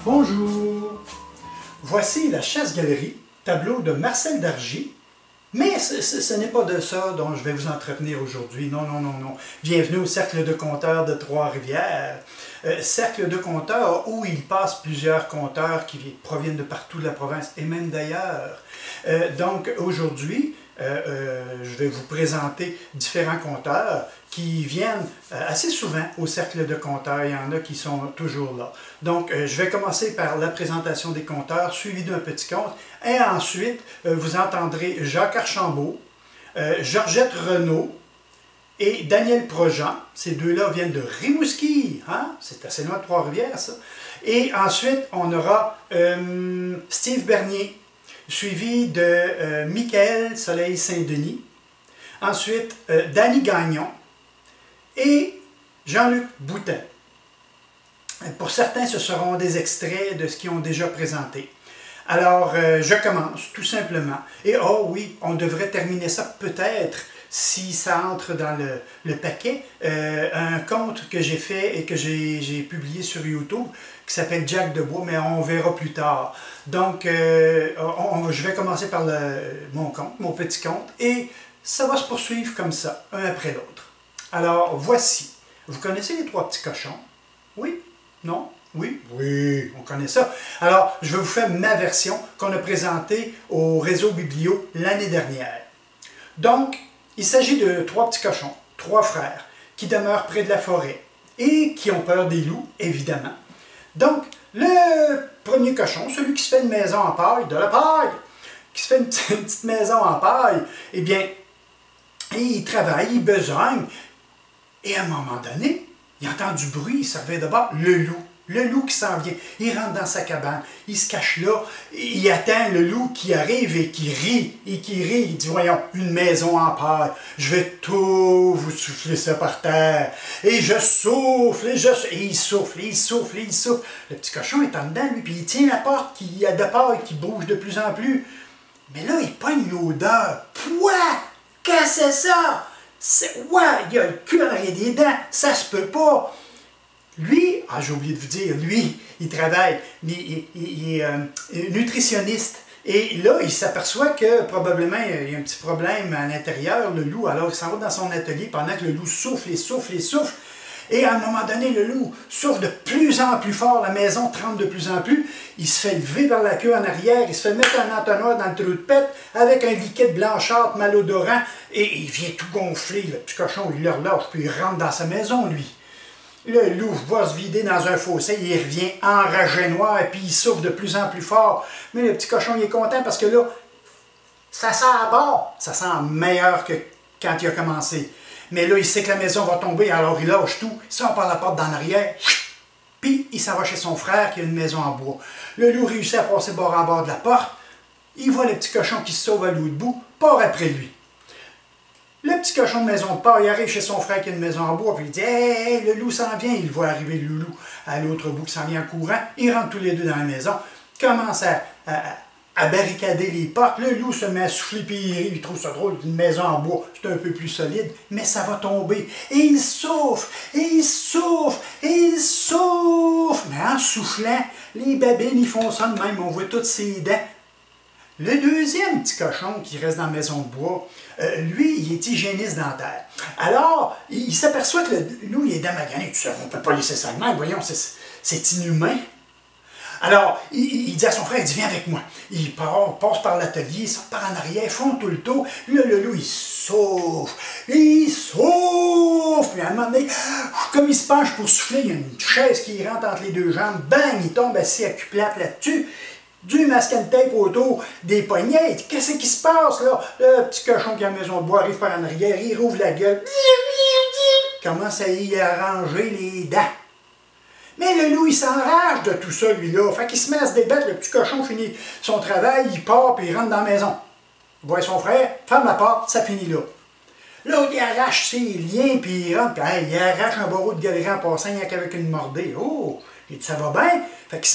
Bonjour! Voici la chasse-galerie, tableau de Marcel Dargy. Mais ce n'est pas de ça dont je vais vous entretenir aujourd'hui. Non, non, non, non. Bienvenue au Cercle de conteurs de Trois-Rivières. Cercle de conteurs où il passe plusieurs conteurs qui proviennent de partout de la province et même d'ailleurs. Donc aujourd'hui, je vais vous présenter différents conteurs qui viennent assez souvent au Cercle de conteurs. Il y en a qui sont toujours là. Donc, je vais commencer par la présentation des conteurs, suivi d'un petit conte. Et ensuite, vous entendrez Jacques Archambault, Georgette Renaud et Daniel Projean. Ces deux-là viennent de Rimouski. Hein? C'est assez loin de Trois-Rivières, ça. Et ensuite, on aura Steve Bernier, suivi de Michael Soleil Saint-Denis. Ensuite, Danny Gagnon et Jean-Luc Boutin. Pour certains, ce seront des extraits de ce qu'ils ont déjà présenté. Alors, je commence tout simplement. Et oh oui, on devrait terminer ça peut-être, si ça entre dans le paquet, un conte que j'ai fait et que j'ai publié sur YouTube, qui s'appelle Jack de Bois, mais on verra plus tard. Donc, je vais commencer par mon conte, mon petit conte, et ça va se poursuivre comme ça, un après l'autre. Alors, voici. Vous connaissez les trois petits cochons? Oui? Non? Oui? Oui, on connaît ça. Alors, je vais vous faire ma version qu'on a présentée au réseau Biblio l'année dernière. Donc, il s'agit de trois petits cochons, trois frères, qui demeurent près de la forêt et qui ont peur des loups, évidemment. Donc, le premier cochon, celui qui se fait une maison en paille, de la paille, qui se fait une petite maison en paille, eh bien, il travaille, il besogne, et à un moment donné, il entend du bruit, il se réveille d'abord, le loup qui s'en vient. Il rentre dans sa cabane, il se cache là, il attend le loup qui arrive et qui rit, il dit, voyons, une maison en paille, je vais tout vous souffler ça par terre, et je souffle, et il souffle, et il souffle, et il souffle. Le petit cochon est en dedans, lui, puis il tient la porte qui a de paille qui bouge de plus en plus. Mais là, il pogne l'odeur. Pouah! Qu'est-ce que c'est ça? Ouais, il a le cul en arrière des dents, ça se peut pas. Lui, j'ai oublié de vous dire, lui, il travaille, mais il est nutritionniste. Et là, il s'aperçoit que probablement il y a un petit problème à l'intérieur, le loup. Alors, il s'en va dans son atelier pendant que le loup souffle et souffle et souffle. Et à un moment donné, le loup souffle de plus en plus fort, la maison tremble de plus en plus. Il se fait lever par la queue en arrière, il se fait mettre un entonnoir dans le trou de pète avec un liquide blanchâtre malodorant et il vient tout gonfler. Le petit cochon, il le relâche, puis il rentre dans sa maison, lui. Le loup va se vider dans un fossé, il revient enragé noir et puis il souffle de plus en plus fort. Mais le petit cochon, il est content parce que là, ça sent bon, ça sent meilleur que quand il a commencé. Mais là, il sait que la maison va tomber, alors il lâche tout, il sort par la porte d'en arrière, puis il s'en va chez son frère qui a une maison en bois. Le loup réussit à passer bord en bord de la porte, il voit le petit cochon qui se sauve à l'autre bout, part après lui. Le petit cochon de maison de part, il arrive chez son frère qui a une maison en bois, puis il dit « Hey, le loup s'en vient », il voit arriver le loup à l'autre bout qui s'en vient en courant, ils rentrent tous les deux dans la maison, commencent à barricader les portes. Le loup se met à souffler, puis il trouve ça drôle, une maison en bois, c'est un peu plus solide, mais ça va tomber. Et il souffle, et il souffle, et il souffle. Mais en soufflant, les babines, ils font ça de même, on voit toutes ses dents. Le deuxième petit cochon qui reste dans la maison de bois, lui, il est hygiéniste dentaire. Alors, il s'aperçoit que le loup, il est damagané. Tu sais, on ne peut pas laisser ça de même, voyons, c'est inhumain. Alors, il dit à son frère, il dit, viens avec moi. Il passe par l'atelier, il sort par en arrière, font tout le tour. Là, le loup, il souffle. Puis à un moment donné, comme il se penche pour souffler, il y a une chaise qui rentre entre les deux jambes. Bang, il tombe assis à cul-plate là-dessus. Du masking tape autour des poignets. Qu'est-ce qui se passe là? Le petit cochon qui a la maison de bois arrive par en arrière, il rouvre la gueule. Commence à y arranger les dents. Mais le loup, il s'enrage de tout ça, lui-là. Fait qu'il se met à se débattre, le petit cochon finit son travail, il part, puis il rentre dans la maison. Il voit son frère, ferme la porte, ça finit là. L'autre, il arrache ses liens, puis il rentre, puis il arrache un barreau de galerie en passant, rien qu'avec une mordée. Oh! Il dit, ça va bien? Fait que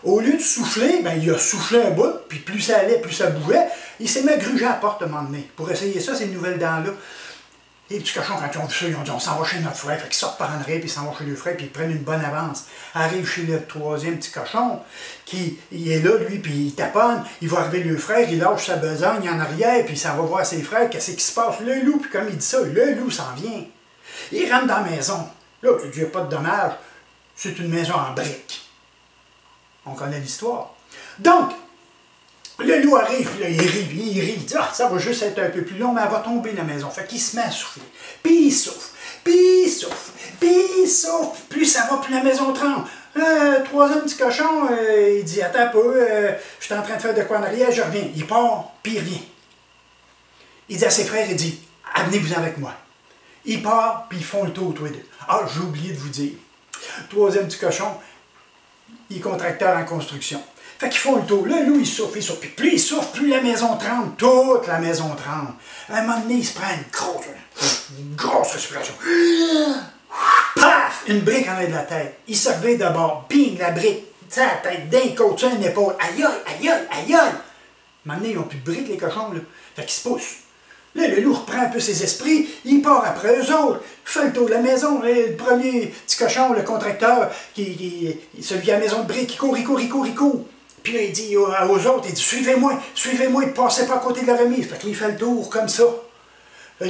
Au lieu de souffler, ben, il a soufflé un bout, puis plus ça allait, plus ça bougeait. Il s'est mis à gruger à la porte à un moment donné pour essayer ça, ces nouvelles dents-là. Et les petits cochons, quand ils ont vu ça, ils ont dit on s'en va chez notre frère. Fait qu'ils sortent par en arrière, puis ils s'en vont chez le frère, puis ils prennent une bonne avance. Arrive chez le troisième petit cochon, il est là, lui, puis il taponne. Il va arriver le frère, il lâche sa besogne en arrière, puis il s'en va voir ses frères, qu'est-ce qui se passe. Le loup, puis comme il dit ça, le loup s'en vient. Il rentre dans la maison. Là, tu dis, il n'y a pas de dommage. C'est une maison en briques. On connaît l'histoire. Donc, le loup arrive, puis là, il rit, il dit, ah, ça va juste être un peu plus long, mais elle va tomber la maison. Fait qu'il se met à souffler. Puis il souffle, puis il souffle, puis il souffle. Plus ça va, plus la maison tremble. Troisième petit cochon, il dit, attends un peu, je suis en train de faire de quoi en arrière, je reviens. Il part, puis il revient. Il dit à ses frères, il dit, amenez-vous avec moi. Il part, puis ils font le tour, tous les deux. Ah, j'ai oublié de vous dire. Troisième petit cochon, il est contracteur en construction. Fait qu'ils font le tour. Le loup, il souffle, il souffle. Puis plus il souffle, plus la maison tremble. Toute la maison tremble. À un moment donné, il se prend une grosse respiration. Paf! Une brique en l'air de la tête. Il se réveille d'abord. Bing! La brique. Tu sais, la tête d'un côté, sur une épaule. Aïe, aïe, aïe, aïe, aïe, aïe! À un moment donné, ils n'ont plus de briques, les cochons, là. Fait qu'ils se poussent. Là, le loup reprend un peu ses esprits, il part après eux autres, il fait le tour de la maison. Le premier petit cochon, le contracteur, celui à la maison de briques, il court, il court, il court, il court. Puis là, il dit aux autres, il dit, suivez-moi, il ne passez pas à côté de la remise. Fait qu'il fait le tour comme ça. Le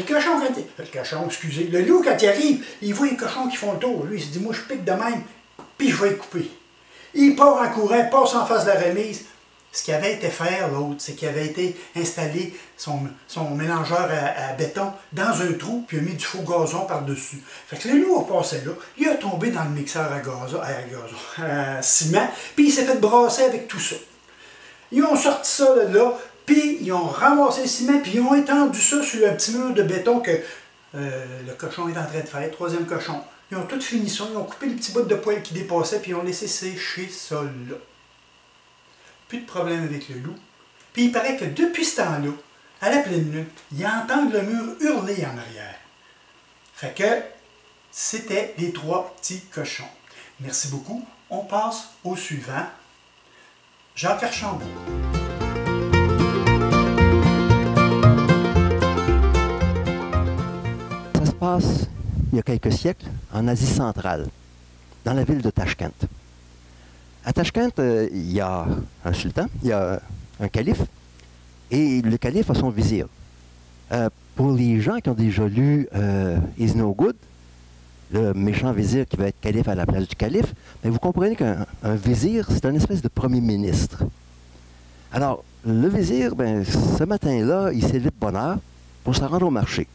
loup, quand il arrive, il voit les cochons qui font le tour. Lui, il se dit, moi, je pique de même, puis je vais les couper. Il part en courant, passe en face de la remise. Ce qui avait été fait, l'autre, c'est qu'il avait été installé son mélangeur à béton dans un trou, puis il a mis du faux gazon par-dessus. Fait que le loup a passé là, il a tombé dans le mixeur à ciment, puis il s'est fait brasser avec tout ça. Ils ont sorti ça de là, puis ils ont ramassé le ciment, puis ils ont étendu ça sur un petit mur de béton que le cochon est en train de faire, troisième cochon. Ils ont tout fini ça, ils ont coupé les petits bouts de poêle qui dépassaient, puis ils ont laissé sécher ça là. Plus de problème avec le loup. Puis il paraît que depuis ce temps-là, à la pleine lune, ils entendent le mur hurler en arrière. Fait que c'était les trois petits cochons. Merci beaucoup. On passe au suivant. Jacques Archambault. Ça se passe il y a quelques siècles en Asie centrale, dans la ville de Tachkent. À Tachkent, il y a un sultan, il y a un calife, et le calife a son vizir. Pour les gens qui ont déjà lu Is No Good, le méchant vizir qui va être calife à la place du calife, mais vous comprenez qu'un vizir, c'est une espèce de premier ministre. Alors, le vizir, ce matin-là, il s'est levé de bonne heure pour se rendre au marché.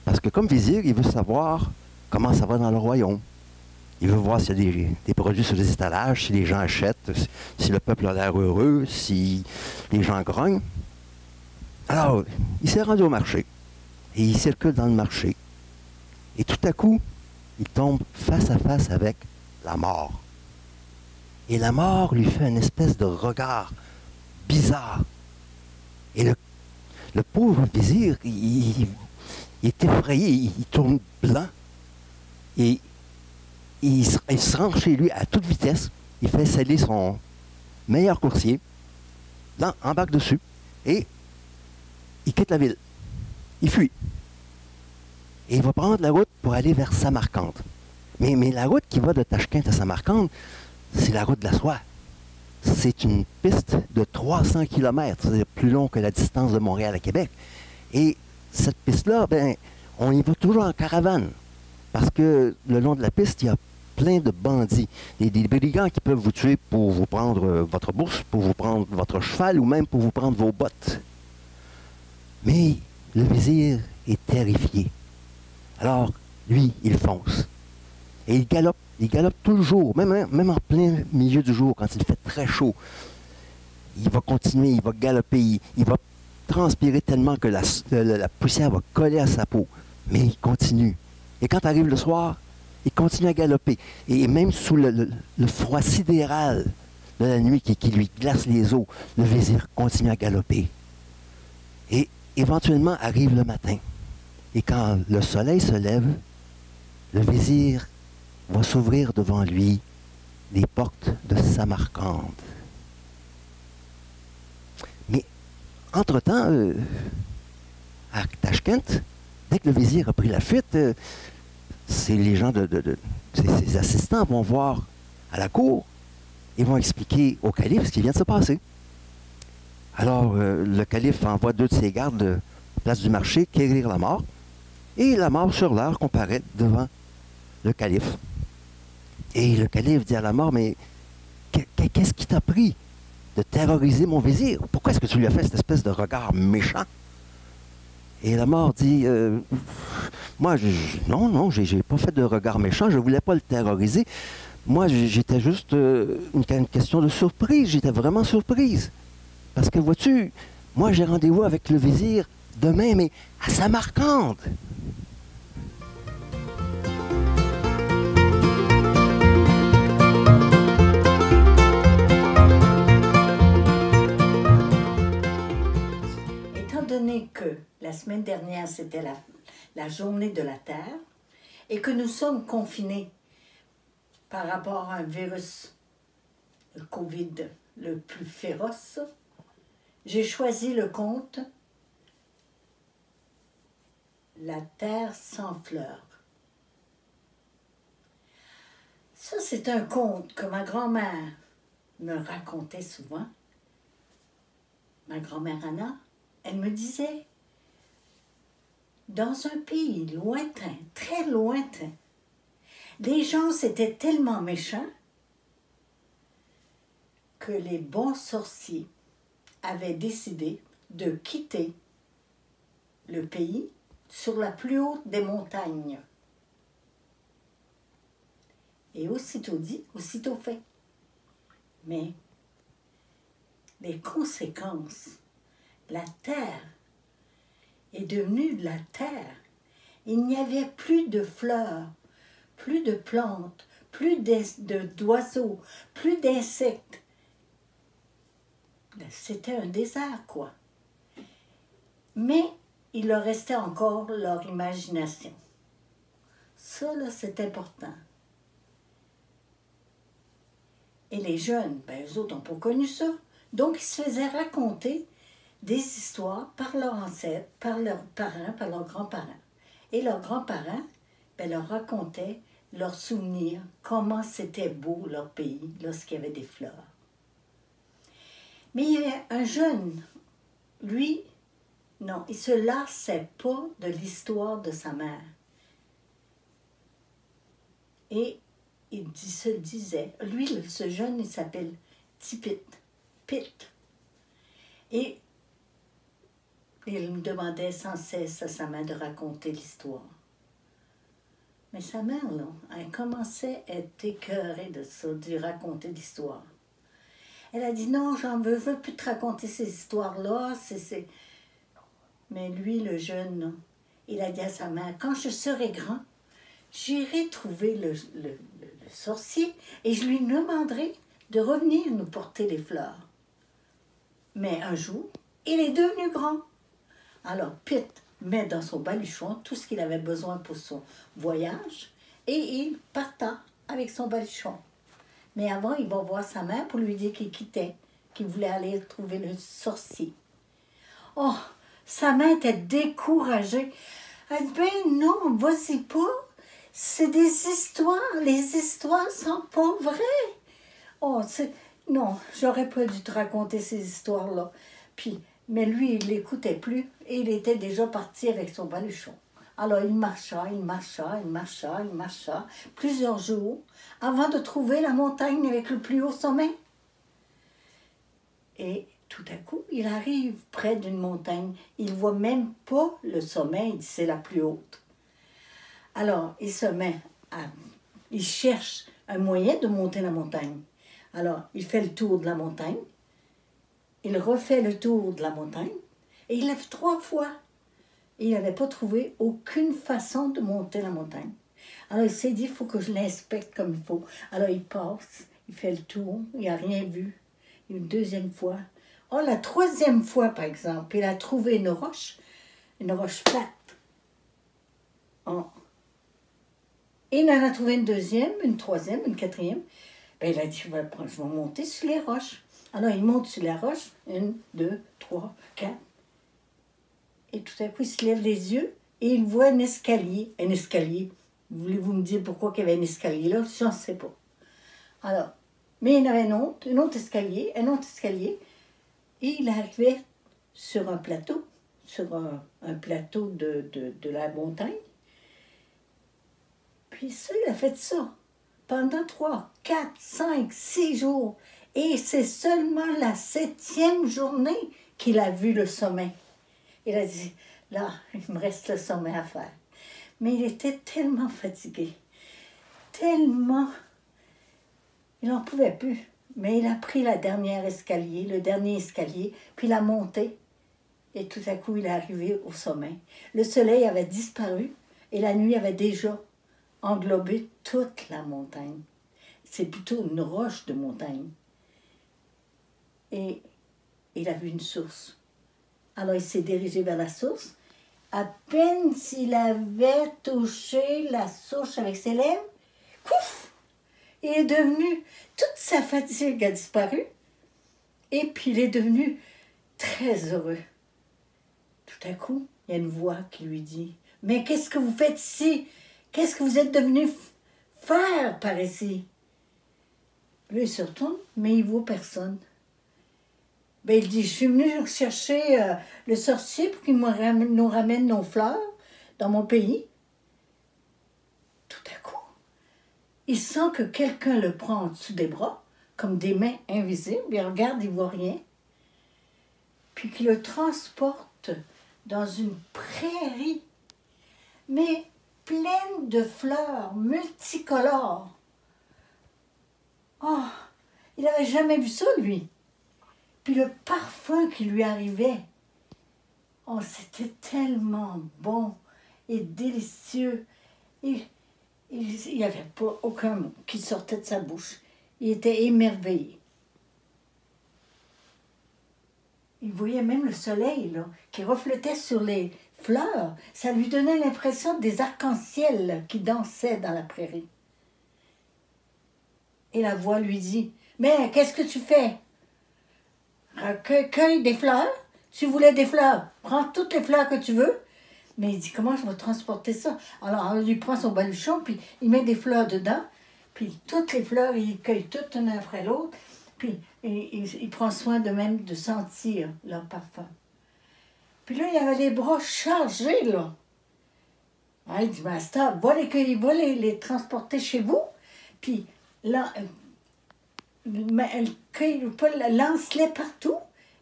Parce que comme vizir, il veut savoir comment ça va dans le royaume. Il veut voir s'il y a des produits sur les étalages, si les gens achètent, si le peuple a l'air heureux, si les gens grognent. Alors, il s'est rendu au marché. Et il circule dans le marché. Et tout à coup, il tombe face à face avec la mort. Et la mort lui fait une espèce de regard bizarre. Et le pauvre vizir, il est effrayé, il tourne blanc. Et il se rend chez lui à toute vitesse. Il fait sceller son meilleur coursier, embarque dessus, et il quitte la ville. Il fuit. Et il va prendre la route pour aller vers Samarcande. Mais la route qui va de Tachkent à Samarcande, c'est la route de la soie. C'est une piste de 300 km, c'est-à-dire plus long que la distance de Montréal à Québec. Et cette piste-là, on y va toujours en caravane. Parce que le long de la piste, il y a plein de bandits, des brigands qui peuvent vous tuer pour vous prendre votre bourse, pour vous prendre votre cheval ou même pour vous prendre vos bottes. Mais le vizir est terrifié. Alors, lui, il fonce. Et il galope toujours, même en plein milieu du jour, quand il fait très chaud. Il va continuer, il va galoper, il va transpirer tellement que la poussière va coller à sa peau. Mais il continue. Et quand arrive le soir, il continue à galoper. Et même sous le froid sidéral de la nuit qui lui glace les os, le vizir continue à galoper. Et éventuellement arrive le matin. Et quand le soleil se lève, le vizir va s'ouvrir devant lui les portes de Samarcande. Mais, entre-temps, à Tachkent, dès que le vizir a pris la fuite, les gens ses assistants vont voir à la cour et vont expliquer au calife ce qui vient de se passer. Alors, le calife envoie 2 de ses gardes de place du marché quérir la mort, et la mort sur l'heure comparaît devant le calife. Et le calife dit à la mort, mais qu'est-ce qui t'a pris de terroriser mon vizir? Pourquoi est-ce que tu lui as fait cette espèce de regard méchant? Et la mort dit, moi, non, j'ai pas fait de regard méchant, je voulais pas le terroriser. Moi, j'étais juste une question de surprise, j'étais vraiment surprise. Parce que, vois-tu, moi, j'ai rendez-vous avec le vizir demain, mais à Samarcande. Étant donné que la semaine dernière, c'était la journée de la Terre, et que nous sommes confinés par rapport à un virus, le COVID, le plus féroce, j'ai choisi le conte « La terre sans fleurs ». Ça, c'est un conte que ma grand-mère me racontait souvent. Ma grand-mère Anna, elle me disait, dans un pays lointain, très lointain, les gens étaient tellement méchants que les bons sorciers avaient décidé de quitter le pays sur la plus haute des montagnes. Et aussitôt dit, aussitôt fait. Mais les conséquences, la terre est devenue de la terre. Il n'y avait plus de fleurs, plus de plantes, plus d'oiseaux, plus d'insectes. C'était un désert, quoi. Mais il leur restait encore leur imagination. Ça, là, c'est important. Et les jeunes, ben, eux autres n'ont pas connu ça. Donc, ils se faisaient raconter des histoires par leurs ancêtres, par leurs parents, par leurs grands-parents. Et leurs grands-parents, ben, leur racontaient leurs souvenirs, comment c'était beau leur pays lorsqu'il y avait des fleurs. Mais il y avait un jeune, lui, non, il se lassait pas de l'histoire de sa mère. Et se disait, lui, ce jeune, il s'appelle Tipit, Pit. Et il me demandait sans cesse à sa mère de raconter l'histoire. Mais sa mère, là, elle commençait à être écœurée de ça, de raconter l'histoire. Elle a dit, non, je veux plus te raconter ces histoires-là, Mais lui, le jeune, là, il a dit à sa mère, quand je serai grand, j'irai trouver le sorcier et je lui demanderai de revenir nous porter les fleurs. Mais un jour, il est devenu grand. Alors, Pete met dans son baluchon tout ce qu'il avait besoin pour son voyage et il parta avec son baluchon. Mais avant, il va voir sa mère pour lui dire qu'il quittait, qu'il voulait aller trouver le sorcier. Oh, sa mère était découragée. Elle dit, ben non, vas-y pas. C'est des histoires. Les histoires sont pas vraies. Oh, non, j'aurais pas dû te raconter ces histoires-là. Mais lui, il l'écoutait plus et il était déjà parti avec son baluchon. Alors, il marcha plusieurs jours avant de trouver la montagne avec le plus haut sommet. Et tout à coup, il arrive près d'une montagne. Il ne voit même pas le sommet, il dit c'est la plus haute. Alors, il cherche un moyen de monter la montagne. Alors, il fait le tour de la montagne, il refait le tour de la montagne, et il l'a fait 3 fois. Et il n'avait pas trouvé aucune façon de monter la montagne. Alors, il s'est dit, il faut que je l'inspecte comme il faut. Alors, il passe, il fait le tour, il n'a rien vu. Une 2e fois. Oh, la 3e fois, par exemple, il a trouvé une roche plate. Oh. Et il en a trouvé une 2e, une 3e, une 4e. Ben, il a dit, je vais monter sur les roches. Alors, il monte sur la roche, 1, 2, 3, 4. Et tout à coup, il se lève les yeux et il voit un escalier. Un escalier. Voulez-vous me dire pourquoi il y avait un escalier là? Je n'en sais pas. Alors, mais il y en avait un autre escalier, et il arrivait sur un plateau, un plateau de la montagne. Puis ça, il a fait ça pendant 3, 4, 5, 6 jours. Et c'est seulement la 7e journée qu'il a vu le sommet. Il a dit, là, il me reste le sommet à faire. Mais il était tellement fatigué, tellement... Il n'en pouvait plus. Mais il a pris le dernier escalier, puis il a monté. Et tout à coup, il est arrivé au sommet. Le soleil avait disparu et la nuit avait déjà englobé toute la montagne. C'est plutôt une roche de montagne. Et il a vu une source. Alors il s'est dirigé vers la source. À peine s'il avait touché la source avec ses lèvres, pouf! Il est devenu, toute sa fatigue a disparu. Et puis il est devenu très heureux. Tout à coup, il y a une voix qui lui dit, « Mais qu'est-ce que vous faites ici? Qu'est-ce que vous êtes devenu faire par ici? » Lui, il se retourne, mais il ne voit personne. Ben, il dit, je suis venu chercher le sorcier pour qu'il nous ramène nos fleurs dans mon pays. Tout à coup, il sent que quelqu'un le prend en dessous des bras, comme des mains invisibles. Il regarde, il ne voit rien. Puis qu'il le transporte dans une prairie, mais pleine de fleurs multicolores. Oh, il n'avait jamais vu ça, lui. Puis le parfum qui lui arrivait, oh, c'était tellement bon et délicieux. Il n'y avait pas aucun mot qui sortait de sa bouche. Il était émerveillé. Il voyait même le soleil là, qui reflétait sur les fleurs. Ça lui donnait l'impression des arcs-en-ciel qui dansaient dans la prairie. Et la voix lui dit, « Mais qu'est-ce que tu fais? Cueille des fleurs. Tu voulais des fleurs. Prends toutes les fleurs que tu veux. » Mais il dit, comment je vais transporter ça? Alors, on lui prend son baluchon, puis il met des fleurs dedans. Puis toutes les fleurs, il cueille toutes une après l'autre. Puis il prend soin de même de sentir leur parfum. Puis là, il avait les bras chargés, là. Ah, il dit, Master, va les cueillir, va les transporter chez vous. Puis là, lance-les partout.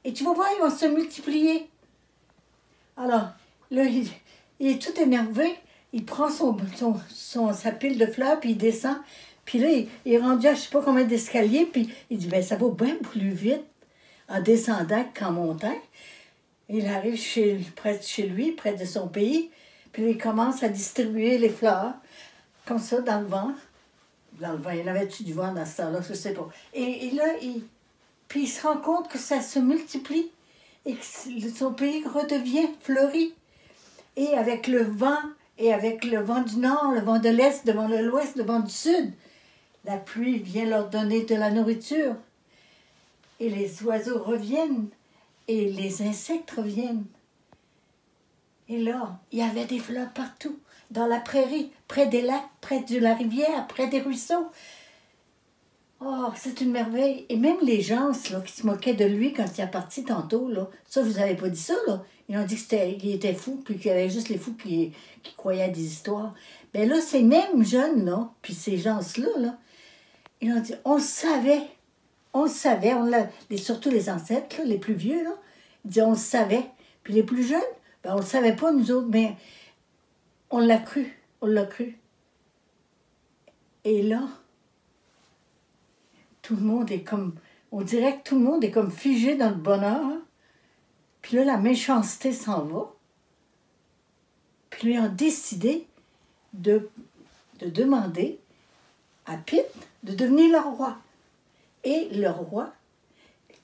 Et tu vas voir, ils vont se multiplier. Alors, là, il est tout énervé. Il prend sa pile de fleurs, puis il descend. Puis là, il est rendu à je ne sais pas combien d'escaliers. Puis il dit, ça va bien plus vite en descendant qu'en montant. Il arrive près de chez lui, près de son pays. Puis il commence à distribuer les fleurs, comme ça, dans le vent. Dans le vent, il y en avait-tu du vent dans ce temps-là, je ne sais pas. Et là, puis il se rend compte que ça se multiplie et que son pays redevient fleuri. Et avec le vent du nord, le vent de l'est, le vent de l'ouest, le vent du sud, la pluie vient leur donner de la nourriture. Et les oiseaux reviennent et les insectes reviennent. Et là, il y avait des fleurs partout, dans la prairie, près des lacs, près de la rivière, près des ruisseaux. Oh, c'est une merveille. Et même les gens là, qui se moquaient de lui quand il est parti tantôt, là, ça, je vous avais pas dit ça, là. Ils ont dit qu'il était fou, puis qu'il y avait juste les fous qui croyaient à des histoires. Bien là, ces mêmes jeunes, là, puis ces gens-là, là, ils ont dit, on le savait, surtout les ancêtres, là, les plus vieux, là, ils disaient, on le savait. Puis les plus jeunes, ben, on ne le savait pas, nous autres, mais on l'a cru. Et là, tout le monde est comme, on dirait que tout le monde est comme figé dans le bonheur. Hein? Puis là, la méchanceté s'en va. Puis là, ils ont décidé de demander à Pitt de devenir leur roi. Et le roi,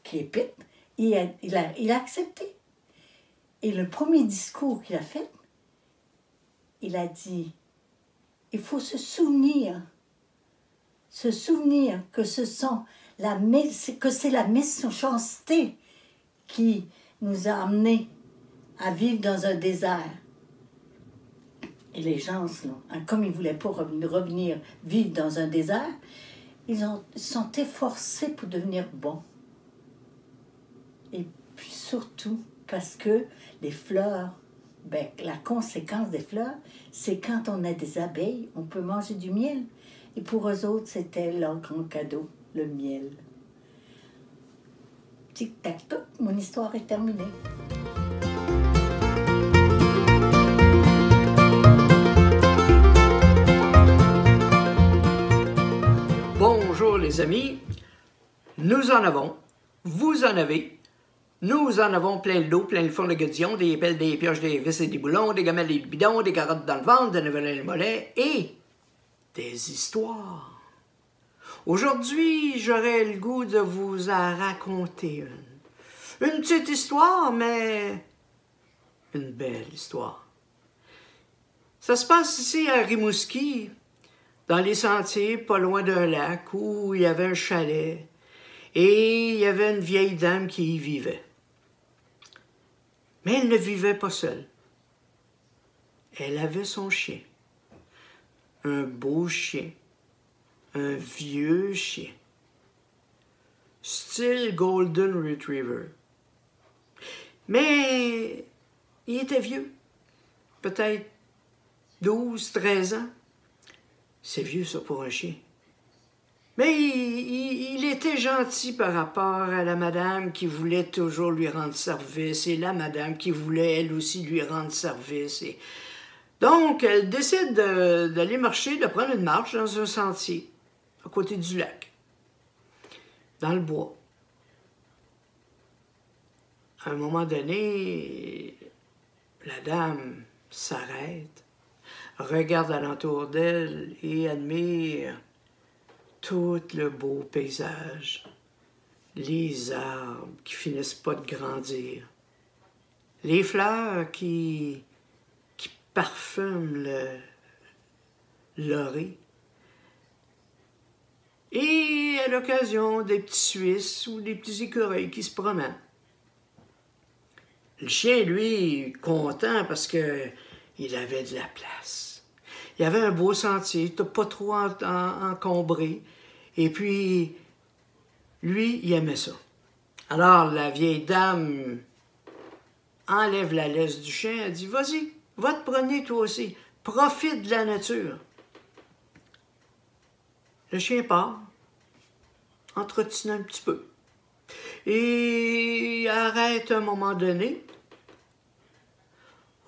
qui est Pitt, il a accepté. Et le premier discours qu'il a fait, il a dit, il faut se souvenir se souvenir que c'est la méchanceté qui nous a amenés à vivre dans un désert. Et les gens, là, comme ils ne voulaient pas revenir vivre dans un désert, ils sont efforcés pour devenir bons. Et puis surtout, parce que les fleurs, la conséquence des fleurs, c'est quand on a des abeilles, on peut manger du miel. Et pour eux autres, c'était leur grand cadeau, le miel. Tic-tac-toc, mon histoire est terminée. Bonjour les amis, nous en avons, vous en avez, nous en avons plein le dos, plein le fond de godillon, des pelles, des pioches, des vis et des boulons, des gamelles et des bidons, des carottes dans le ventre, des nouvelles et le mollet et des histoires. Aujourd'hui, j'aurais le goût de vous en raconter une. Une petite histoire, mais une belle histoire. Ça se passe ici à Rimouski, dans les sentiers, pas loin d'un lac, où il y avait un chalet, et il y avait une vieille dame qui y vivait. Mais elle ne vivait pas seule. Elle avait son chien. Un beau chien. Un vieux chien. Style Golden Retriever. Mais il était vieux. Peut-être 12, 13 ans. C'est vieux, ça, pour un chien. Mais il était gentil par rapport à la madame qui voulait toujours lui rendre service et la madame qui voulait, elle aussi, lui rendre service. Donc, elle décide d'aller marcher, de prendre une marche dans un sentier, à côté du lac, dans le bois. À un moment donné, la dame s'arrête, regarde alentour d'elle et admire tout le beau paysage, les arbres qui finissent pas de grandir, les fleurs qui parfument l'orée, et à l'occasion des petits Suisses ou des petits écureuils qui se promènent. Le chien, lui, content parce que il avait de la place. Il y avait un beau sentier, pas trop encombré. Et puis, lui, il aimait ça. Alors, la vieille dame enlève la laisse du chien. Elle dit, vas-y, va te promener toi aussi. Profite de la nature. Le chien part, entretient un petit peu. Et arrête à un moment donné.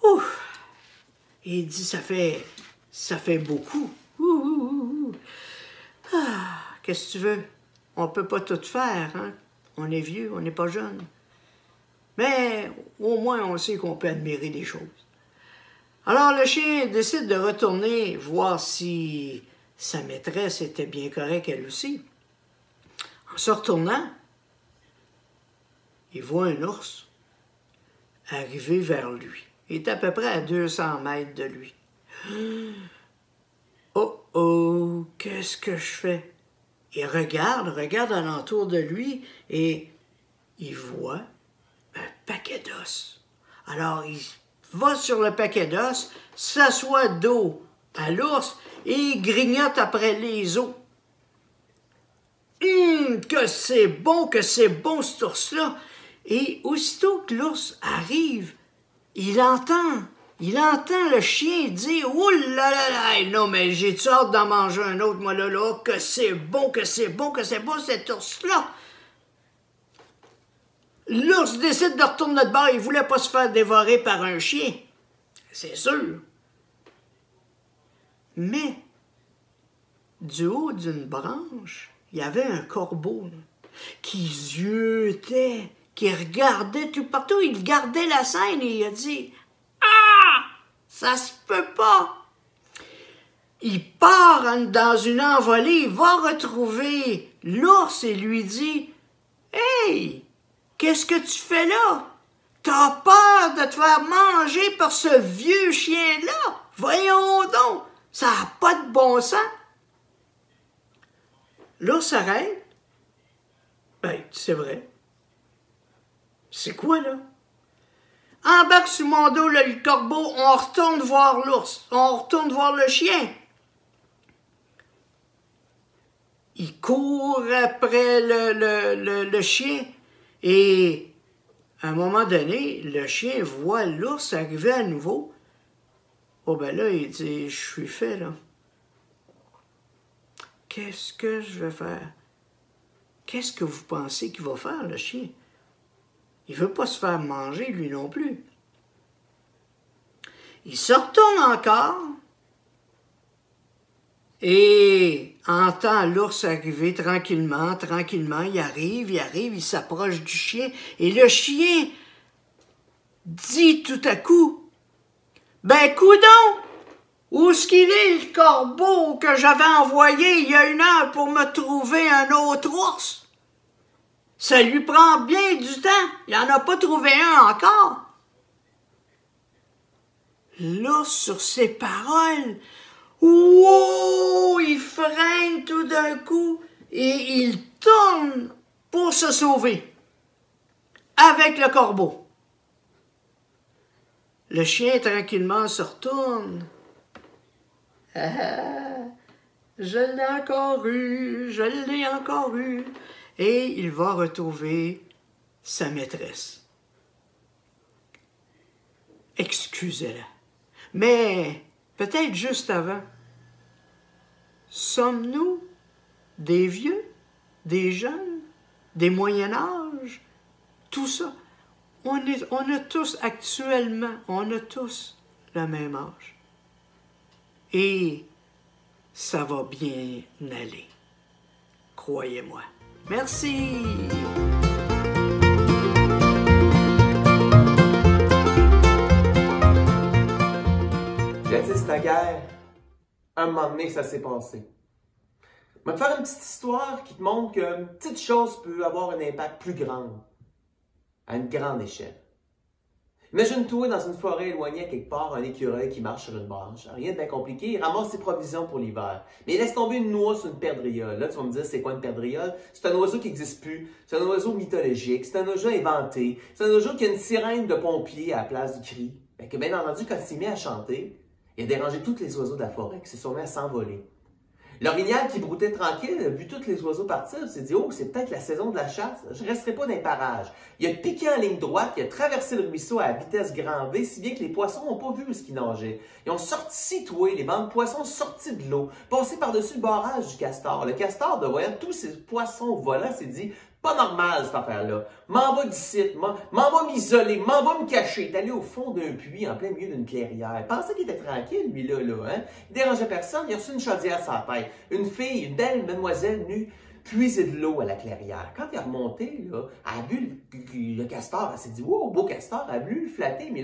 Ouf! Et il dit, ça fait beaucoup. Ah, qu'est-ce que tu veux? On ne peut pas tout faire, hein? On est vieux, on n'est pas jeune. Mais au moins, on sait qu'on peut admirer des choses. Alors, le chien décide de retourner voir si sa maîtresse était bien correcte, elle aussi. En se retournant, il voit un ours arriver vers lui. Il est à peu près à 200 mètres de lui. Oh, oh, qu'est-ce que je fais? Il regarde alentour de lui et il voit un paquet d'os. Alors, il va sur le paquet d'os, s'assoit dos à l'ours et il grignote après les os. Que c'est bon, cet ours-là! Et aussitôt que l'ours arrive, il entend le chien dire « Ouh là là là! Non, mais j'ai-tu hâte d'en manger un autre, moi, là, que c'est bon, cet ours-là! » L'ours décide de retourner de bord, il voulait pas se faire dévorer par un chien. C'est sûr. Mais, du haut d'une branche, il y avait un corbeau là, qui ziotait, qui regardait tout partout. Il gardait la scène et il a dit « Ah! Ça se peut pas! » Il part dans une envolée, il va retrouver l'ours et lui dit « Hey! Qu'est-ce que tu fais là? T'as peur de te faire manger par ce vieux chien-là? Voyons donc! Ça n'a pas de bon sens! » L'ours s'arrête. Ben, c'est vrai. C'est quoi, là? Embarque sur mon dos, là, le corbeau, on retourne voir l'ours. On retourne voir le chien. Il court après le chien. Et à un moment donné, le chien voit l'ours arriver à nouveau. Oh ben là, il dit, je suis fait, là. Qu'est-ce que je vais faire? Qu'est-ce que vous pensez qu'il va faire, le chien? Il veut pas se faire manger, lui non plus. Il se retourne encore et entend l'ours arriver tranquillement, tranquillement. Il arrive, il s'approche du chien. Et le chien dit tout à coup, « Ben, coudonc! Où est-ce qu'il est, le corbeau que j'avais envoyé il y a 1 heure pour me trouver un autre ours? Ça lui prend bien du temps. Il n'en a pas trouvé un encore. » L'ours, sur ses paroles, wow, il freine tout d'un coup et il tourne pour se sauver avec le corbeau. Le chien, tranquillement, se retourne. Ah, je l'ai encore eu, je l'ai encore eu. Et il va retrouver sa maîtresse. Excusez-la. Mais peut-être juste avant, sommes-nous des vieux, des jeunes, des moyen âge? Tout ça. On a tous actuellement, on a tous le même âge. Et ça va bien aller. Croyez-moi. Merci. Jadis naguère, un moment donné, ça s'est passé. Je vais te faire une petite histoire qui te montre qu'une petite chose peut avoir un impact plus grand, à une grande échelle. Imagine-toi dans une forêt éloignée quelque part, un écureuil qui marche sur une branche. Rien de bien compliqué, il ramasse ses provisions pour l'hiver. Mais il laisse tomber une noix sur une perdrix. Là, tu vas me dire, c'est quoi une perdrix? C'est un oiseau qui n'existe plus. C'est un oiseau mythologique. C'est un oiseau inventé. C'est un oiseau qui a une sirène de pompier à la place du cri. Fait que, bien entendu, quand il s'est mis à chanter, il a dérangé tous les oiseaux de la forêt qui se sont mis à s'envoler. L'orignal qui broutait tranquille, a vu tous les oiseaux partir, s'est dit « Oh, c'est peut-être la saison de la chasse, je ne resterai pas dans les parages. » Il a piqué en ligne droite, il a traversé le ruisseau à vitesse grand V, si bien que les poissons n'ont pas vu où ils nageaient. Ils ont sorti toué, les bancs de poissons sortis de l'eau, passé par-dessus le barrage du castor. Le castor, de voyant tous ces poissons volants, s'est dit « Pas normal cette affaire-là. M'en va d'ici, m'en va m'isoler, m'en va me cacher. » Il est allé au fond d'un puits, en plein milieu d'une clairière. Il pensait qu'il était tranquille, lui, là, hein. Il dérangeait personne, il a reçu une chaudière sur la tête. Une fille, une belle mademoiselle nue, puiser de l'eau à la clairière. Quand il est remonté, là, elle a vu le castor, elle s'est dit « Wow, beau castor », elle a voulu le flatter, mais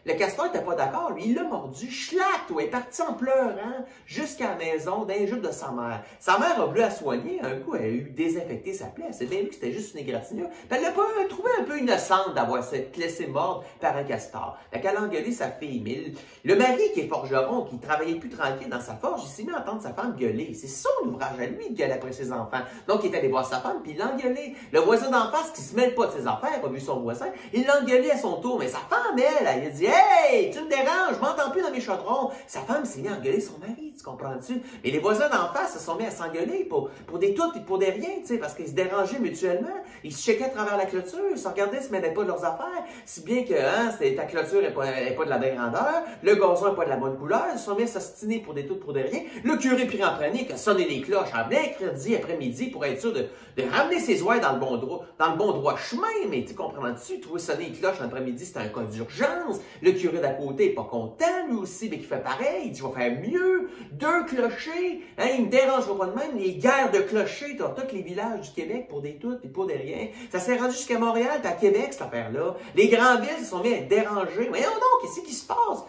le castor n'était pas d'accord. Lui, il l'a mordu, schlac, il est parti en pleurant jusqu'à la maison d'un jupe de sa mère. Sa mère a voulu la soigner, un coup, elle a eu désinfecté sa plaie, elle s'est bien vu que c'était juste une égratignure. Puis elle l'a trouvé un peu innocente d'avoir s'être laissée mordre par un castor. Fait qu'elle a engueulé sa fille. Mais le mari, qui est forgeron, qui travaillait plus tranquille dans sa forge, il s'est mis à entendre sa femme gueuler. C'est son ouvrage à lui de gueuler après ses enfants. Donc, il est allé voir sa femme, puis il l'a engueulé. Le voisin d'en face, qui se mêle pas de ses affaires, a vu son voisin, il l'a engueulé à son tour. Mais sa femme, elle a dit « Hey, tu me déranges, je m'entends plus dans mes chaudrons. » Sa femme s'est mis à engueuler son mari, tu comprends-tu? Mais les voisins d'en face se sont mis à s'engueuler pour des toutes et pour des riens, tu sais, parce qu'ils se dérangeaient mutuellement. Ils se checkaient à travers la clôture, ils se regardaient, ils se mêlaient pas de leurs affaires. Si bien que, ta clôture n'est pas de la bonne grandeur, le gazon n'est pas de la bonne couleur, ils se sont mis à s'ostiner pour des toutes pour des riens. Le curé pris en panique a sonné les cloches en mercredi après-midi pour être sûr de ramener ses oies dans le bon droit chemin. Mais tu comprends-tu, trouver sonner les cloches l'après-midi, c'était un cas d'urgence. Le curé d'à côté n'est pas content, lui aussi, mais qui fait pareil, il dit « Je vais faire mieux. 2 clochers, hein, il me dérangera pas de même. Les guerres de clochers dans tous les villages du Québec pour des toutes et pour des riens. » Ça s'est rendu jusqu'à Montréal et à Québec, cette affaire-là. Les grandes villes se sont mis à être dérangées. Voyons donc, qu'est-ce qui se passe?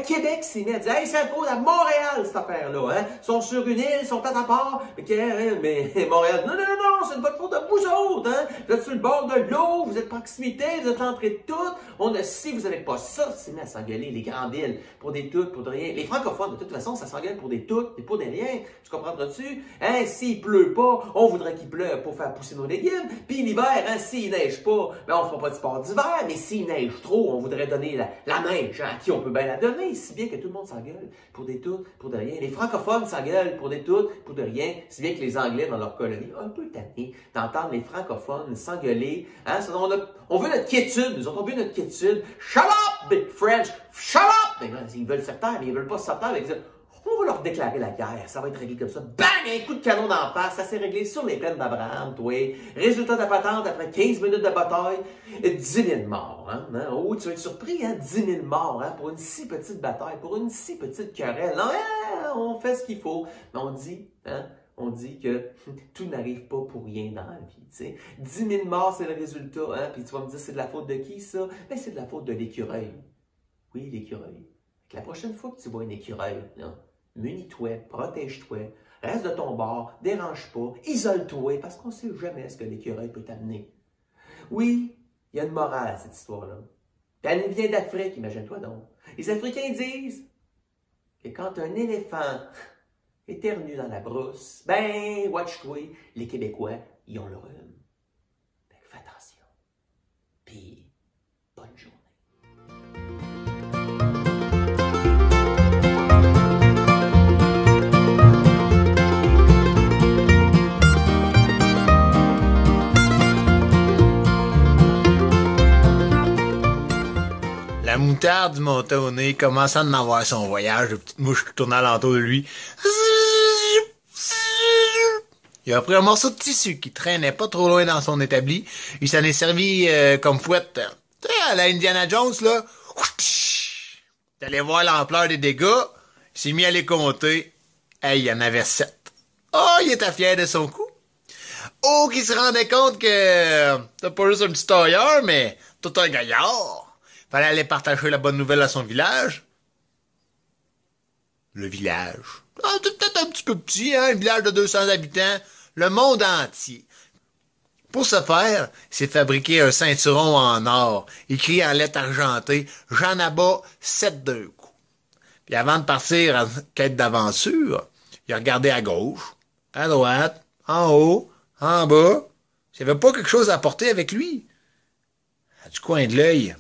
Québec s'est mis à dire « Hey, ça vaut à Montréal, cette affaire-là. Hein? Ils sont sur une île, ils sont à part. » Mais Montréal Non, non, non, non, c'est de votre faute de vous autres, hein? Vous êtes sur le bord de l'eau, vous êtes proximité, vous êtes l'entrée de tout. On a si vous n'avez pas ça, c'est mis à s'engueuler, les grandes villes, pour des toutes, pour de rien. Les francophones, de toute façon, ça s'engueule pour des toutes et pour des rien. Tu comprendras-tu? Hein, s'il pleut pas, on voudrait qu'il pleuve pour faire pousser nos légumes. Puis l'hiver, hein, s'il neige pas, ben on fera pas de sport d'hiver. Mais s'il neige trop, on voudrait donner la neige, hein, à qui on peut bien la donner. Si bien que tout le monde s'engueule pour des toutes, pour de rien. Les francophones s'engueulent pour des toutes, pour de rien. Si bien que les Anglais, dans leur colonie, un peu tannés d'entendre les francophones s'engueuler. Hein, on veut notre quiétude, nous autres, on veut notre quiétude. Shut up, big French! Shut up! Ben, ils veulent se taire, mais ils veulent pas se taire. Ils disent, on va leur déclarer la guerre, ça va être réglé comme ça. Bang! Un coup de canon d'en face, ça s'est réglé sur les plaines d'Abraham, toi. Résultat de la patente, après 15 minutes de bataille, 10 000 morts. Hein? Oh, tu vas être surpris, hein? 10 000 morts, hein? Pour une si petite bataille, pour une si petite querelle. Hein? On fait ce qu'il faut. Mais on dit, hein? On dit que tout n'arrive pas pour rien dans la vie, tu sais. 10 000 morts, c'est le résultat, hein? Puis tu vas me dire, c'est de la faute de qui, ça? Ben, c'est de la faute de l'écureuil. Oui, l'écureuil. La prochaine fois que tu vois un écureuil, là, munis-toi, protège-toi, reste de ton bord, dérange pas, isole-toi, parce qu'on ne sait jamais ce que l'écureuil peut t'amener. Oui, il y a une morale à cette histoire-là. Puis elle vient d'Afrique, imagine-toi donc. Les Africains disent que quand un éléphant éternue dans la brousse, ben, watch-toi, les Québécois, ils ont le rhume. Fait que fais attention. Puis, bonne journée. La moutarde du montonné commençant à en avoir son voyage, de petite mouche qui tournait alentour de lui. Il a pris un morceau de tissu qui traînait pas trop loin dans son établi. Il s'en est servi comme fouette. Tu sais, à la Indiana Jones, là. Il allait voir l'ampleur des dégâts. Il s'est mis à les compter. Hey, il y en avait 7. Oh, il était fier de son coup. Oh, qu'il se rendait compte que t'as pas juste un petit tailleur, mais tout un gaillard. Fallait aller partager la bonne nouvelle à son village. Le village. Ah, c'est peut-être un petit peu petit, hein, un village de 200 habitants. Le monde entier. Pour ce faire, il s'est fabriqué un ceinturon en or, écrit en lettres argentées, « J'en abats 7 d'un coup ». Puis avant de partir en quête d'aventure, il a regardé à gauche, à droite, en haut, en bas. Il n'y avait pas quelque chose à porter avec lui. Du coin de l'œil,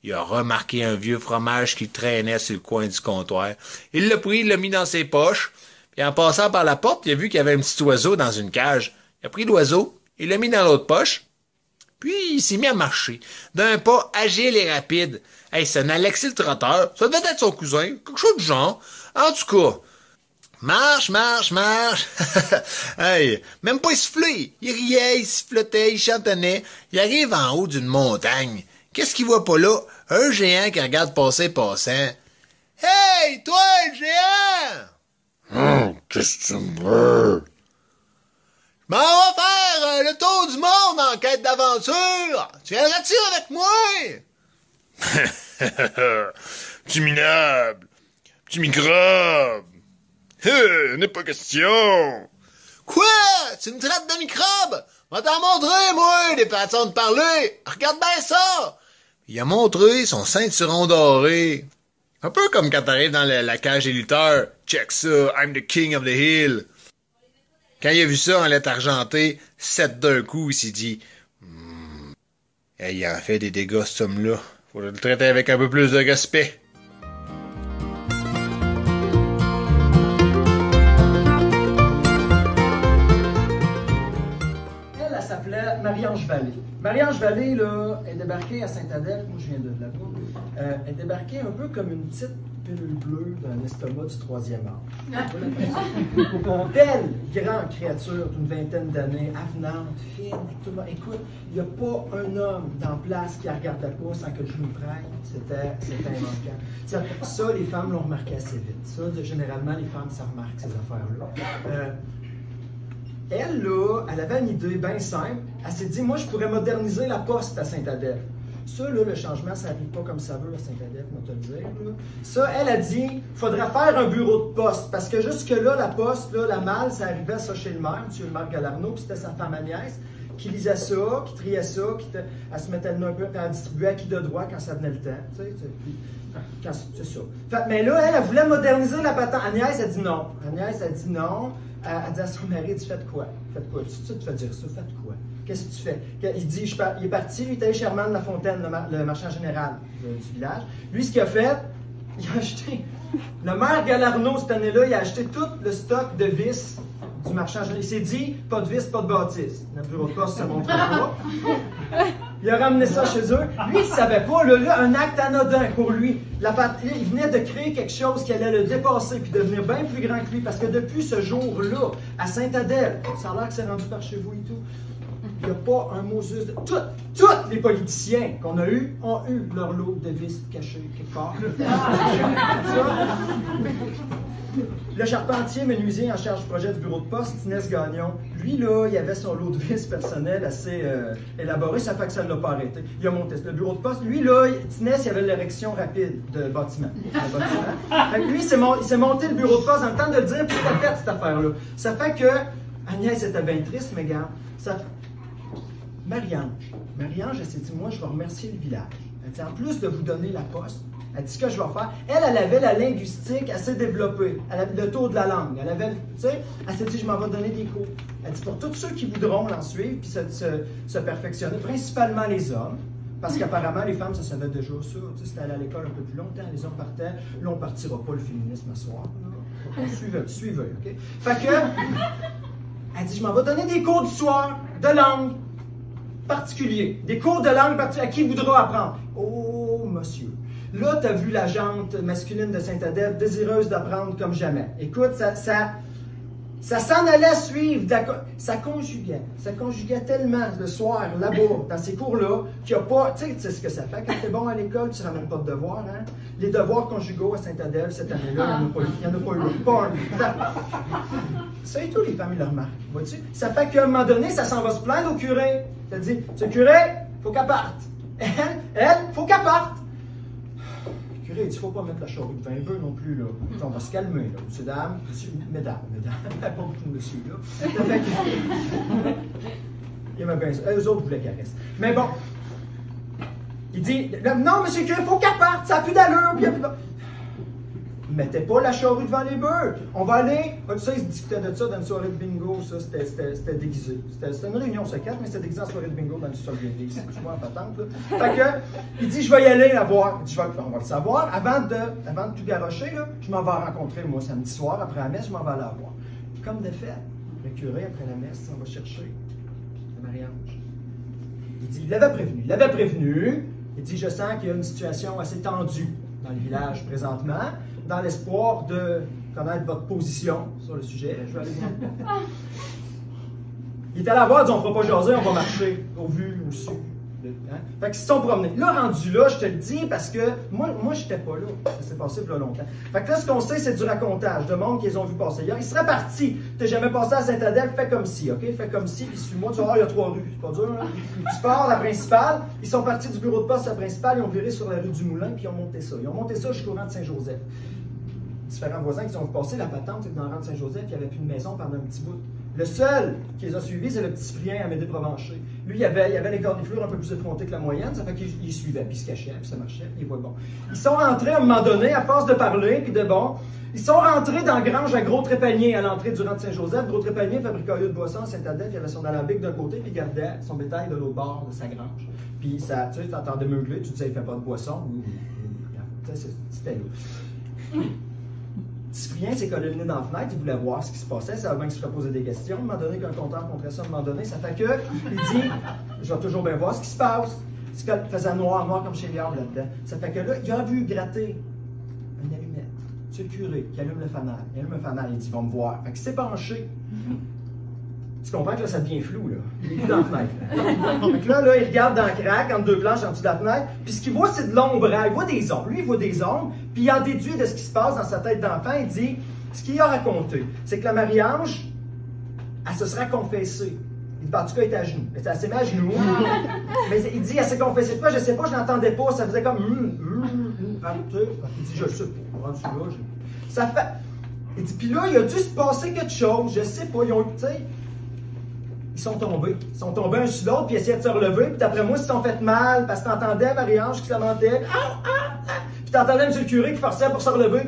il a remarqué un vieux fromage qui traînait sur le coin du comptoir. Il l'a pris, il l'a mis dans ses poches, puis en passant par la porte, il a vu qu'il y avait un petit oiseau dans une cage. Il a pris l'oiseau, il l'a mis dans l'autre poche, puis il s'est mis à marcher, d'un pas agile et rapide. Hey, c'est un Alexis le trotteur, ça devait être son cousin, quelque chose du genre. En tout cas, marche, marche, marche. Hey, même pas essoufflé. Il riait, il sifflotait, il chantonnait. Il arrive en haut d'une montagne. Qu'est-ce qu'il voit pas là? Un géant qui regarde passer passant. Hey, toi, le géant! Qu'est-ce que tu me veux? Je m'en vais faire le tour du monde en quête d'aventure! Tu viendras-tu avec moi? Petit minable! Petit microbe! N'est pas question! Quoi? Tu me traites de microbe? Va t'en montrer, moi, des façons de parler! Regarde bien ça! Il a montré son ceinturon doré. Un peu comme quand t'arrives dans la cage des lutteurs. Check ça, I'm the king of the hill. Quand il a vu ça en lettres argentées, 7 d'un coup, il s'est dit il en fait des dégâts, cet homme-là. Faut le traiter avec un peu plus de respect. Elle s'appelait Marie-Ange Vallée. Marie-Ange Vallée, là, est débarquée à Saint-Adèle, moi je viens de là-bas, est débarquée un peu comme une petite pilule bleue d'un estomac du 3e âge. Belle, grande créature d'une vingtaine d'années, avenante, fine, tout le monde. Écoute, il n'y a pas un homme dans place qui la regardait pas sans que je nous prenne. C'était immanquable. Ça, les femmes l'ont remarqué assez vite. Ça, généralement, les femmes, ça remarque ces affaires-là. Elle, là, elle avait une idée bien simple. Elle s'est dit, moi, je pourrais moderniser la poste à Saint-Adèle. Ça, là, le changement, ça n'arrive pas comme ça veut à Saint-Adèle, on va te le dire. Là. Ça, elle a dit, il faudrait faire un bureau de poste, parce que jusque-là, la poste, là, la malle, ça arrivait ça chez le maire, M. le maire Galarno, puis c'était sa femme Agnès, qui lisait ça, qui triait ça, elle se mettait le nez un peu, puis elle distribuait à qui de droit quand ça venait le temps. Tu sais, puis, c'est ça. Fait, mais là, elle voulait moderniser la patente. Agnès a dit non. Agnès a dit non. Elle dit à son mari, tu fais de quoi? Faites quoi? Tu te fais dire ça, faites quoi? Qu'est-ce que tu fais? Il dit, il est parti, lui, il est allé chez Herman de la Fontaine, le marchand général du village. Lui, ce qu'il a fait, il a acheté, le maire Galarno, cette année-là, il a acheté tout le stock de vis du marchand général. Il s'est dit, pas de vis, pas de bâtisse. Le bureau de poste, ça ne montre pas. Il a ramené ça chez eux. Lui, il ne savait pas, là, un acte anodin pour lui. Il venait de créer quelque chose qui allait le dépasser puis devenir bien plus grand que lui. Parce que depuis ce jour-là, à Saint-Adèle, ça a l'air que c'est rendu par chez vous et tout, il n'y a pas un mot juste de... Tous les politiciens qu'on a eus ont eu leur lot de vis cachés quelque part. Le charpentier menuisier en charge du projet du bureau de poste, Inès Gagnon, lui, là, il avait son lot de vis personnel assez élaboré, ça fait que ça ne l'a pas arrêté. Il a monté le bureau de poste. Lui, là, Inès, il avait l'érection rapide de bâtiment. Fait que lui, il s'est monté le bureau de poste en le temps de le dire, puis il a fait cette affaire-là. Ça fait que Agnès était bien triste, mais regarde, Marie-Ange, elle s'est dit, moi, je vais remercier le village. Elle dit, en plus de vous donner la poste, elle dit, ce que je vais faire, elle avait la linguistique assez développée. Elle avait le tour de la langue. Elle avait, tu sais, elle s'est dit, je m'en vais donner des cours. Elle dit, pour tous ceux qui voudront l'en suivre puis se perfectionner, principalement les hommes, parce qu'apparemment, les femmes, ça savait déjà ça. Tu sais, c'était allé à l'école un peu plus longtemps, les hommes partaient. Là, on ne partira pas le féminisme à soir. Suivez, OK? Fait que, elle dit, je m'en vais donner des cours du soir de langue particuliers. Des cours de langue particuliers à qui voudra apprendre. Oh, monsieur. Là, tu as vu la jante masculine de Saint-Adèle, désireuse d'apprendre comme jamais. Écoute, ça s'en allait suivre, ça conjuguait tellement le soir, là-bas, dans ces cours-là, qu'il n'y a pas, tu sais ce que ça fait, quand tu es bon à l'école, tu ne ramènes pas de devoirs, hein? Les devoirs conjugaux à Saint-Adèle, cette année-là, il n'y en a pas eu, pas un. Ça et tout, les femmes, ils le remarquent, vois-tu? Ça fait qu'à un moment donné, ça s'en va se plaindre au curé. Ça dit, ce curé, faut qu'elle parte. Elle, faut qu'elle parte. Il dit, il ne faut pas mettre la charrue de 20 bœufs non plus, là. On va se calmer, là. Monsieur, dame, mesdames, pas beaucoup de monsieur, là. Il aimait bien ça. Eux autres voulaient qu'elle reste. Mais bon, il dit, non, monsieur curé, il faut qu'elle parte, ça n'a plus d'allure, puis mettez pas la charrue devant les bœufs. On va aller. Tu sais, ils se discutaient de ça dans une soirée de bingo, ça, c'était déguisé. C'était une réunion secrète, mais c'était déguisé en soirée de bingo dans le sol de l'église. Excuse-moi, en patente, là. Fait que, il dit, je vais y aller la voir. Il dit, on va le savoir. Avant de tout garocher, là, je m'en vais rencontrer, moi, samedi soir, après la messe, je m'en vais aller la voir. Comme de fait, le curé, après la messe, on va chercher le Marie-Ange. Il dit, il l'avait prévenu. Il dit, je sens qu'il y a une situation assez tendue dans le village présentement. Dans l'espoir de connaître votre position sur le sujet. Je vais aller voir. Il est allé à voir, il dit, on ne fera pas jaser, on va marcher au vu, au su. Hein? Fait qu'ils se sont promenés. Là, rendu là, je te le dis parce que moi je n'étais pas là. Ça s'est passé il y a longtemps. Fait que là, ce qu'on sait, c'est du racontage de monde qu'ils ont vu passer hier. Ils seraient partis. Tu n'es jamais passé à Saint-Adèle, fais comme si, OK? Fais comme si, puis suis-moi, tu vas voir, il y a 3 rues. C'est pas dur, hein? Tu pars, la principale. Ils sont partis du bureau de poste à la principale, ils ont viré sur la rue du Moulin, puis ils ont monté ça. Ils ont monté ça jusqu'au rang de Saint-Joseph. Différents voisins qui ont passé la patente, c'est que dans le rang de Saint-Joseph, il n'y avait plus de maison pendant un petit bout. Le seul qui les a suivis, c'est le petit Cyprien Amédée Provencher. Lui, il avait les corniflures un peu plus effrontés que la moyenne, ça fait qu'il suivait, puis il se cachait, puis ça marchait, puis il voit bon. Ils sont rentrés à un moment donné, à force de parler, puis de bon, ils sont rentrés dans la grange à Gros-Trépanier, à l'entrée du rang de Saint-Joseph. Gros-Trépanier fabricailleux de boissons à Saint-Adèle, il avait son alambic d'un côté, puis il gardait son bétail de l'autre bord de sa grange. Puis ça, tu sais, t'entendais meugler, tu disais, il fait pas de boisson. C'était là. Cyprien s'est collé le nez dans la fenêtre, il voulait voir ce qui se passait, ça avant qu'il se ferait poser des questions. À un moment donné, qu'un compteur montrait ça, à un moment donné, ça fait que, il dit, je vais toujours bien voir ce qui se passe. Il faisait noir comme chez Liard là-dedans. Ça fait que là, il a vu gratter une allumette. C'est le curé qui allume le fanal. Il allume le fanal, il dit, ils vont me voir. Fait qu'il s'est penché. Tu comprends que là, ça devient flou, là. Il est plus dans la fenêtre. Donc là, il regarde dans le crack, entre deux planches en dessous de la fenêtre, puis ce qu'il voit, c'est de l'ombre. Il voit des ombres. Lui, il voit des ombres, puis il en déduit de ce qui se passe dans sa tête d'enfant. Il dit, ce qu'il a raconté, c'est que la Marie-Ange, elle se sera confessée Il dit, en tout cas, il était à genoux. Elle s'est mis à genoux. Mais il dit, elle s'est confessée de quoi? Je sais pas, je n'entendais pas. Ça faisait comme, tu sais. Il dit, je sais pas. Rendu là, ça fait. Il dit, puis là, il a dû se passer quelque chose. Je sais pas. Ils ont, tu sais. Ils sont tombés. Ils sont tombés un sur l'autre, puis ils essayaient de se relever. Puis d'après moi, ils se sont fait mal, parce que t'entendais Marie-Ange qui se lamentait. Puis t'entendais M. le curé qui forçait pour se relever.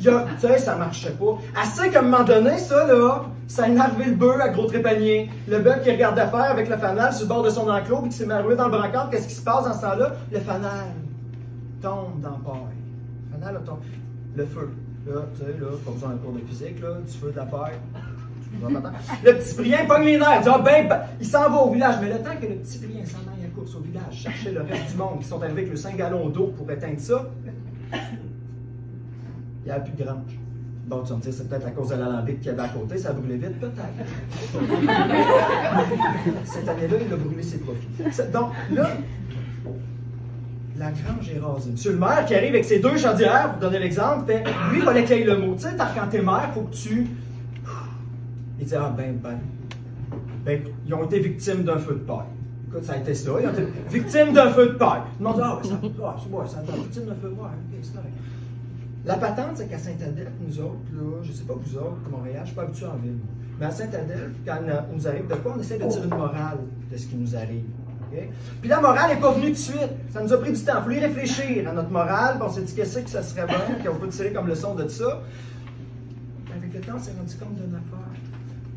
Tu sais, ça marchait pas. Assez qu'à un moment donné, ça, là, ça a énervé le bœuf à gros trépanier. Le bœuf qui regardait faire avec le fanal sur le bord de son enclos, puis qui s'est marré dans le brancard. Qu'est-ce qui se passe dans ce temps-là? Le fanal tombe dans le paille. Le fanal tombe. Le feu. Là, tu sais, là, pas besoin d'un cours de physique, là, du feu, de la paille. Le petit Cyprien pogne les nerfs. Il dit, il s'en va au village. Mais le temps que le petit Cyprien s'en aille à course au village, chercher le reste du monde qui sont arrivés avec le 5 gallons d'eau pour éteindre ça, il n'y avait plus de grange. Bon, tu vas me dire, c'est peut-être à cause de l'alambic qu'il y avait à côté, ça brûlait vite, peut-être. Cette année-là, il a brûlé ses profits. Donc, là, la grange est rasée. Monsieur le maire qui arrive avec ses 2 chaudières, pour donner l'exemple, fait, lui, il fallait qu'il ait le mot. Tu sais, quand t'es maire, il faut que tu. Il dit, ils ont été victimes d'un feu de paille. Écoute, ça a été ça. Ils ont été victimes d'un feu de paille. Ils m'ont dit, c'est victime d'un feu de paille. Okay, c'est correct. La patente, c'est qu'à Saint-Adèle, nous autres, là, je ne sais pas vous autres, à Montréal, je ne suis pas habitué en ville. Mais à Saint-Adèle, quand il nous arrive de quoi, on essaie de tirer une morale de ce qui nous arrive. Okay? Puis la morale n'est pas venue tout de suite. Ça nous a pris du temps. Il faut y réfléchir à notre morale. Puis on s'est dit qu'est-ce que ça serait bon, qu'on peut tirer comme leçon de ça. Puis avec le temps, on s'est rendu compte d'une affaire.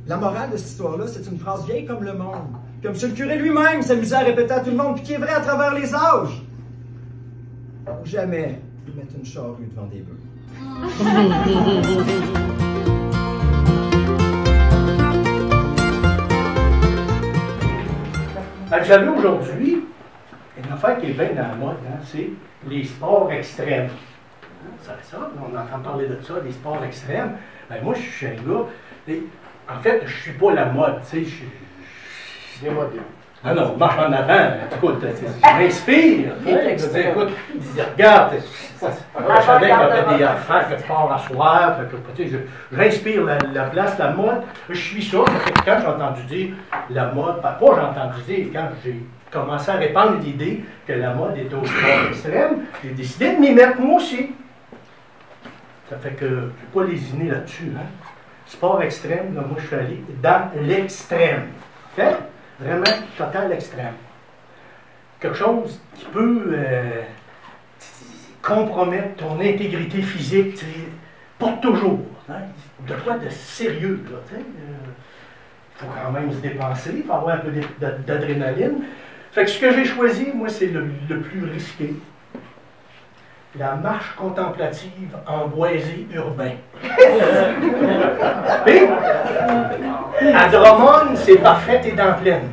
La morale de cette histoire-là, c'est une phrase vieille comme le monde. Que M. le curé lui-même s'amusait à répéter à tout le monde, puis qui est vrai à travers les âges. Jamais mettre une charrue devant des bœufs. Vous savez, aujourd'hui, une affaire qui est bien dans la mode, hein, c'est les sports extrêmes. Vous savez ça? On entend parler de ça, des sports extrêmes. Ben, moi, je suis un gars. En fait, je ne suis pas la mode. Tu sais, je démodé. Ah non, marche en avant. Écoute, je m'inspire. Je dis, écoute, regarde, je savais qu'il y avait des affaires que tu pars à soir. J'inspire la place, la mode. Je suis ça. Quand j'ai entendu dire la mode, pas j'ai entendu dire, quand j'ai commencé à répandre l'idée que la mode était au sport extrême, j'ai décidé de m'y mettre moi aussi. Ça fait que je ne vais pas lésiner là-dessus. Hein. Sport extrême, là, moi je suis allé dans l'extrême. Fait? Vraiment total extrême. Quelque chose qui peut compromettre ton intégrité physique pour toujours. Hein? De quoi de sérieux. Il faut quand même se dépenser, il faut avoir un peu d'adrénaline. Fait que ce que j'ai choisi, moi, c'est le plus risqué. La marche contemplative en boisé urbain. Et, à Drummond, c'est parfait, t'es dans pleine.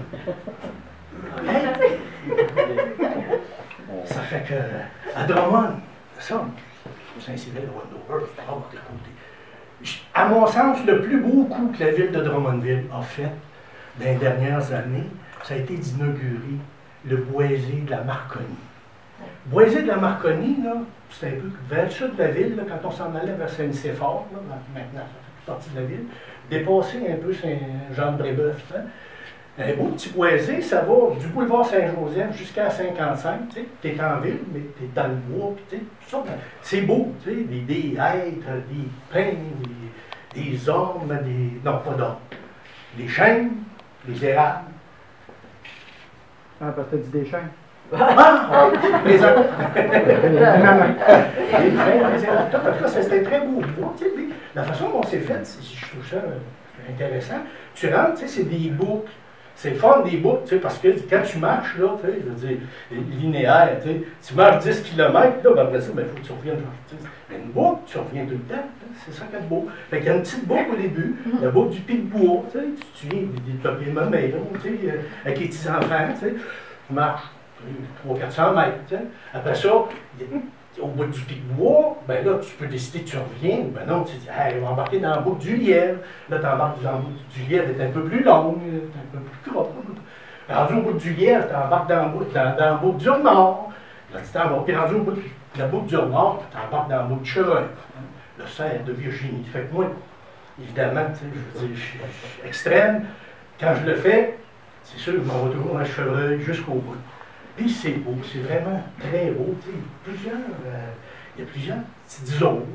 Ça fait que, à Drummond, ça, Saint-Cyril, Wendover, à mon sens, le plus beau coup que la ville de Drummondville a fait dans les dernières années, ça a été d'inaugurer le boisé de la Marconi. Boisé de la Marconi, c'est un peu vers le sud de la ville, là, quand on s'en allait vers Saint-Nicéphore, maintenant ça fait partie de la ville, dépasser un peu Saint-Jean-de-Brébeuf. Hein. Un beau petit boisé, ça va du boulevard Saint-Joseph jusqu'à 55, tu es en ville, mais tu es dans le bois, tout ça. C'est beau, tu sais, des hêtres, des pins, des ormes, non pas d'ormes, des chênes, des érables. Ah, parce que tu as dit des chênes. Ah! Les en tout cas, c'était très beau. La façon dont c'est fait, je trouve ça intéressant. Tu rentres, tu sais, c'est des boucles. C'est fun des boucles, tu sais, parce que quand tu marches, là, tu sais, je veux dire, linéaire, tu marches 10 km, là, ben après ça, il faut que tu reviennes. Mais une boucle, tu reviens tout le temps. C'est ça qu'il y a de beau. Fait qu'il y a une petite boucle au début, la boucle du pied de bois, tu sais, tu viens des papiers de ma mère, tu sais, avec les petits-enfants, tu sais, tu marches 300-400 mètres, tu sais. Après ça, au bout du pic de bois, ben là, tu peux décider que tu reviens, ben non, tu dis, hey, on va embarquer dans la boucle du lièvre. Là, tu embarques dans la boucle du lièvre, elle est un peu plus longue, un peu plus crotte. Rendu au bout du lièvre, tu embarques dans la boucle du renard. Là, tu t'embarques, puis rendu au bout de la boucle du renard, tu embarques dans la boucle du chevreuil, le cerf de Virginie. Fait que moi, évidemment, tu sais, je veux dire, je suis extrême. quand je le fais, c'est sûr, je m'en vais toujours un chevreuil jusqu'au bout. Puis c'est beau, c'est vraiment très beau. Il y a plusieurs petites zones,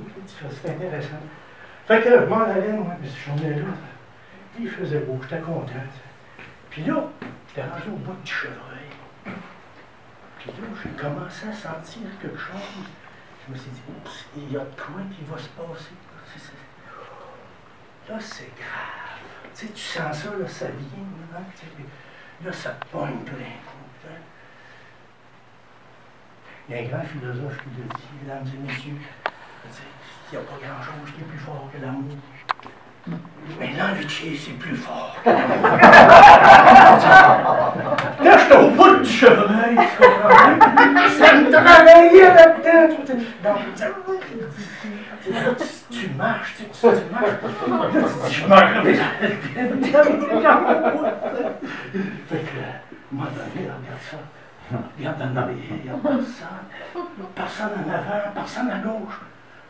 c'est intéressant. Fait que je m'en allais, moi, puis je suis là, puis il faisait beau, j'étais content. Puis là, j'étais rendu au bout du chevreuil. Puis là, j'ai commencé à sentir quelque chose. Je me suis dit, il y a de quoi qui va se passer. Là, c'est grave. Tu sais, tu sens ça, là, ça vient. Là, ça te pogne plein coup. Il y a un grand philosophe qui le dit, mesdames et messieurs, il n'y a pas grand-chose qui est plus fort que l'amour. Mais l'amitié, c'est plus fort. Là, j'étais au bout du chevreuil. Ça me travaillait là-dedans. Tu marches, tu marches. Là, tu dis, je marche. Fait que, moi, regarde ça. Regarde en arrière, regarde personne. Personne en avant, personne à gauche,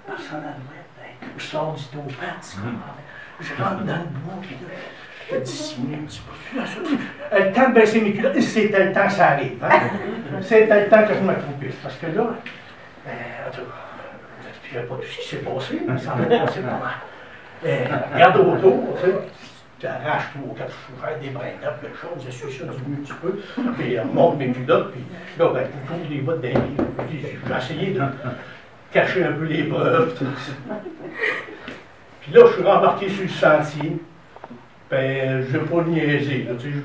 personne à droite. Je sors du topaz. Je rentre dans le bois, puis là, je dissimule un petit peu. Le temps de baisser mes culottes, c'était le temps que ça arrive. Hein? C'était le temps que je m'accroupisse. Parce que là, en tout cas, je n'expliquerai pas tout ce qui s'est passé, mais ça va passer pas mal. Regarde autour, tu arraches tout au quatre fourrures, des brins-up, quelque chose, je suis ça du mieux un petit peu, puis je remonte mes culottes, puis là, ben, je trouve les bottes derrière. J'ai essayé de cacher un peu les preuves. Puis là, je suis rembarqué sur le sentier. Ben, je ne vais pas niaiser, là, tu sais.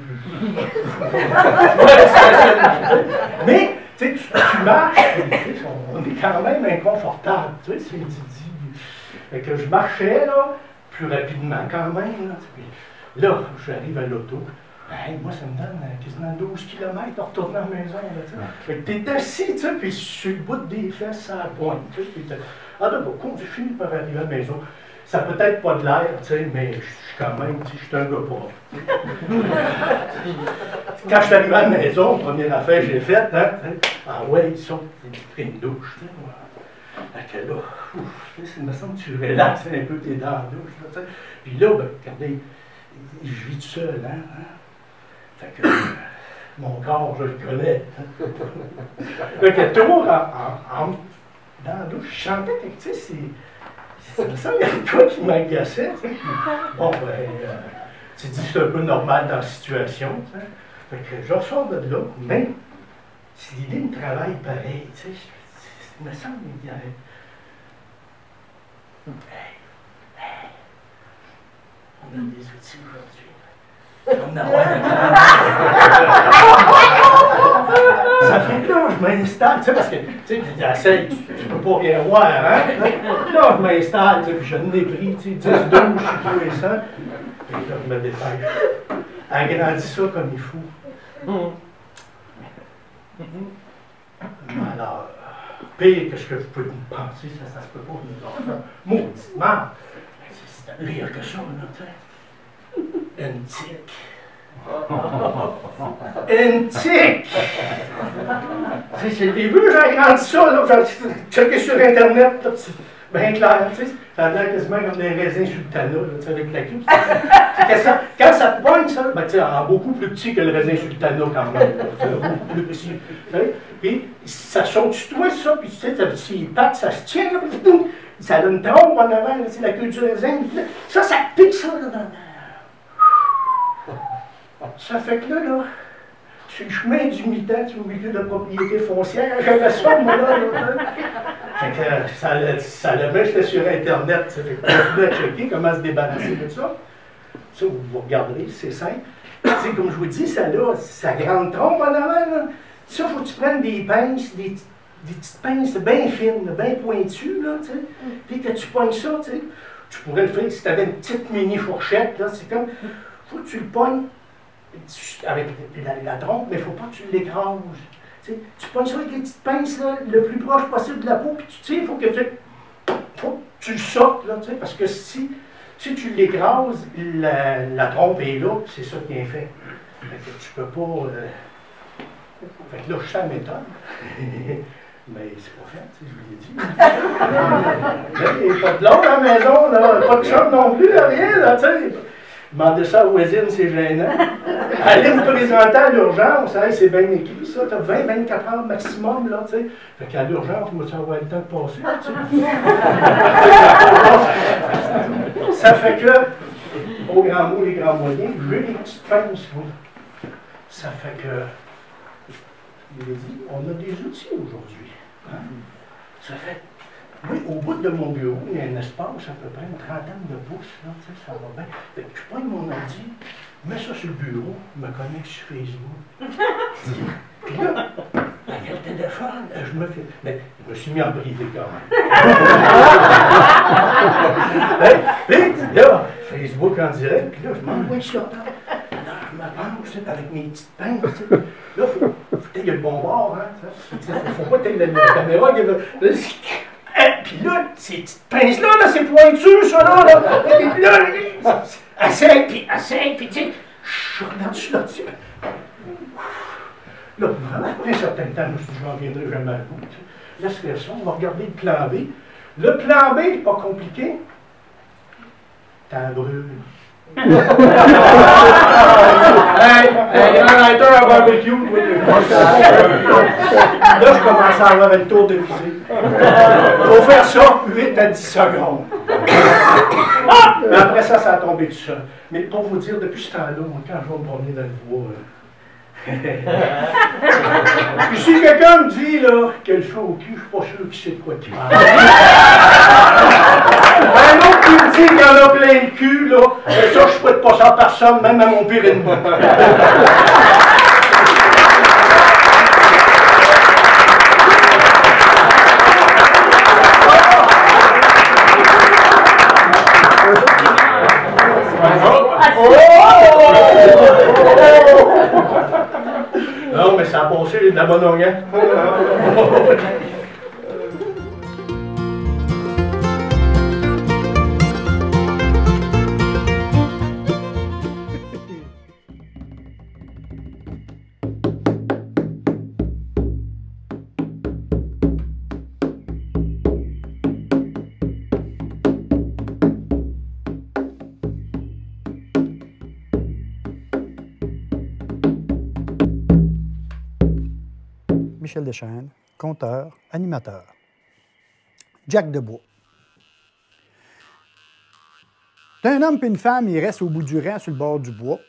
Mais, tu sais, tu marches, on est quand même inconfortable, tu sais, c'est dit. Fait que je marchais, là, plus rapidement quand même, là. Puis là, j'arrive à l'auto. Ben, moi, ça me donne quasiment 12 km en retournant à la maison, là, tu sais. Fait que t'es assis, tu sais, puis sur le bout des fesses, ça pointe, tu sais. Ah, d'abord, quand j'ai fini par arriver à la maison, ça peut être pas de l'air, tu sais, mais je suis quand même, tu sais, je suis un gars pauvre. Quand je suis arrivé à la maison, première affaire que j'ai faite, hein, ah ouais, ils sont, j'ai pris une douche, tu sais. Fait que là, il me semble que tu relaxes un peu tes dents en douche, là, tu sais. Puis là, ben, regardez, je vis tout seul, hein. Fait que mon corps, je le connais. Fait que toujours dans la douche, je sentais que, tu sais, c'est ça, il y a quoi qui m'agaçait. Bon, ben, tu dis c'est un peu normal dans la situation. T'sais. Fait que je ressors de là, mais si l'idée me travaille pareil, tu sais, il me semble qu'il y a. On a des outils aujourd'hui. On a ça fait que là, je m'installe, tu sais, parce que, tu sais, j'essaye, tu peux pas rien voir, hein? Là, je m'installe, tu sais, puis je n'ai pris, tu sais, 10 douches, tout et ça. Et là, je me dépêche. Agrandis ça comme il faut. Alors, pire que ce que je peux me penser, ça se peut pas. Maudite merde. C'est pire que ça, là, tu sais. Une tique. Une tique! C'est le début, j'ai agrandi ça, là, j'ai checké sur Internet, là, c'est bien clair, tu sais, ça a l'air quasiment comme des raisins sultana, là, tu sais, avec la queue. C'est que ça, quand ça te pogne, ça, ben, tu sais, en beaucoup plus petit que le raisin sultana, quand même, beaucoup plus petit, tu sais, puis ça saute sur toi, ça, puis tu sais, les pattes, ça se tient, là, ça a une trompe en avant, là, tu sais, la queue du raisin, ça pique ça, là, dans ça fait que là, sur le chemin du mi-temps, au milieu de la propriété foncière, j'avais ça, moi, là. Fait que ça le met, j'étais sur Internet. Fait que je voulais checker comment se débarrasser de ça. Ça, vous regarderez, c'est simple. T'sais, comme je vous dis, ça a sa grande trompe en avant, là. Ça, il faut que tu prennes des pinces, des petites pinces bien fines, bien pointues, là, tu sais. Puis que tu pognes ça, tu sais. Tu pourrais le faire si tu avais une petite mini fourchette, là. C'est comme, faut que tu le pognes avec la trompe, mais il ne faut pas que tu l'écrases. Tu pognes ça avec les petites pinces là, le plus proche possible de la peau, puis tu tires, il faut que tu le sortes, là, parce que si tu l'écrases, la trompe est là, c'est ça qui est fait. Fait que tu peux pas. Fait que là, je sais la méthode. Mais c'est pas fait, je vous l'ai dit. Il n'y a pas de l'eau à la maison, là, pas de chum non plus, rien, là, tu sais. Demander ça à la voisine, c'est gênant. Aller me présenter à l'urgence, hein, c'est bien écrit, ça. Tu as 20-24 heures maximum, là, tu sais. Fait qu'à l'urgence, moi, tu vas avoir le temps de passer, tu sais. Ça fait que, au grand mot, les grands moyens, j'ai des petites pinces, moi. Ça fait que, je l'ai dit, on a des outils aujourd'hui. Hein? Ça fait. Oui, au bout de mon bureau, il y a un espace à peu près une trentaine de pouces, là, tu sais, ça va bien. Fait que je prends mon ordi, mets ça sur le bureau, me connecte sur Facebook. Puis là, avec le téléphone, je me fais. Mais je me suis mis en privé quand même. Puis là, Facebook en direct, puis là, je m'envoie ça. Là, je me penche avec mes petites pinces. Tu sais. Là, il y a le bon bord, hein. Faut pas que tu aies la caméra qui va. Puis là, ces petites pinces-là, là, c'est pointu, ça, là. Et puis là, assez, puis tu sais, je regarde ça là-dessus. Là, après un certain temps, je me suis dit, je n'en reviendrai jamais à bout. Laisse faire ça, on va regarder le plan B. Le plan B, c'est pas compliqué. T'en brûles. Hey, arrêtez un barbecue. Là, je commence à avoir le tour de visée. Faut faire ça 8 à 10 secondes. Mais après ça, ça a tombé tout seul. Mais pour vous dire, depuis ce temps-là, moi, quand je vais me promener dans le bois, puis si quelqu'un me dit là, que le feu au cul, je suis pas sûr qu'il sait de quoi il parle. Un autre qui me dit qu'il y en a plein le cul, là, ça, je souhaite pas ça à personne, même à mon pire ennemi. Non, mais ça a passé de la bonne longueur. Michel Deschênes, conteur, animateur. Jack Debois. Un homme et une femme, ils restent au bout du rang sur le bord du bois.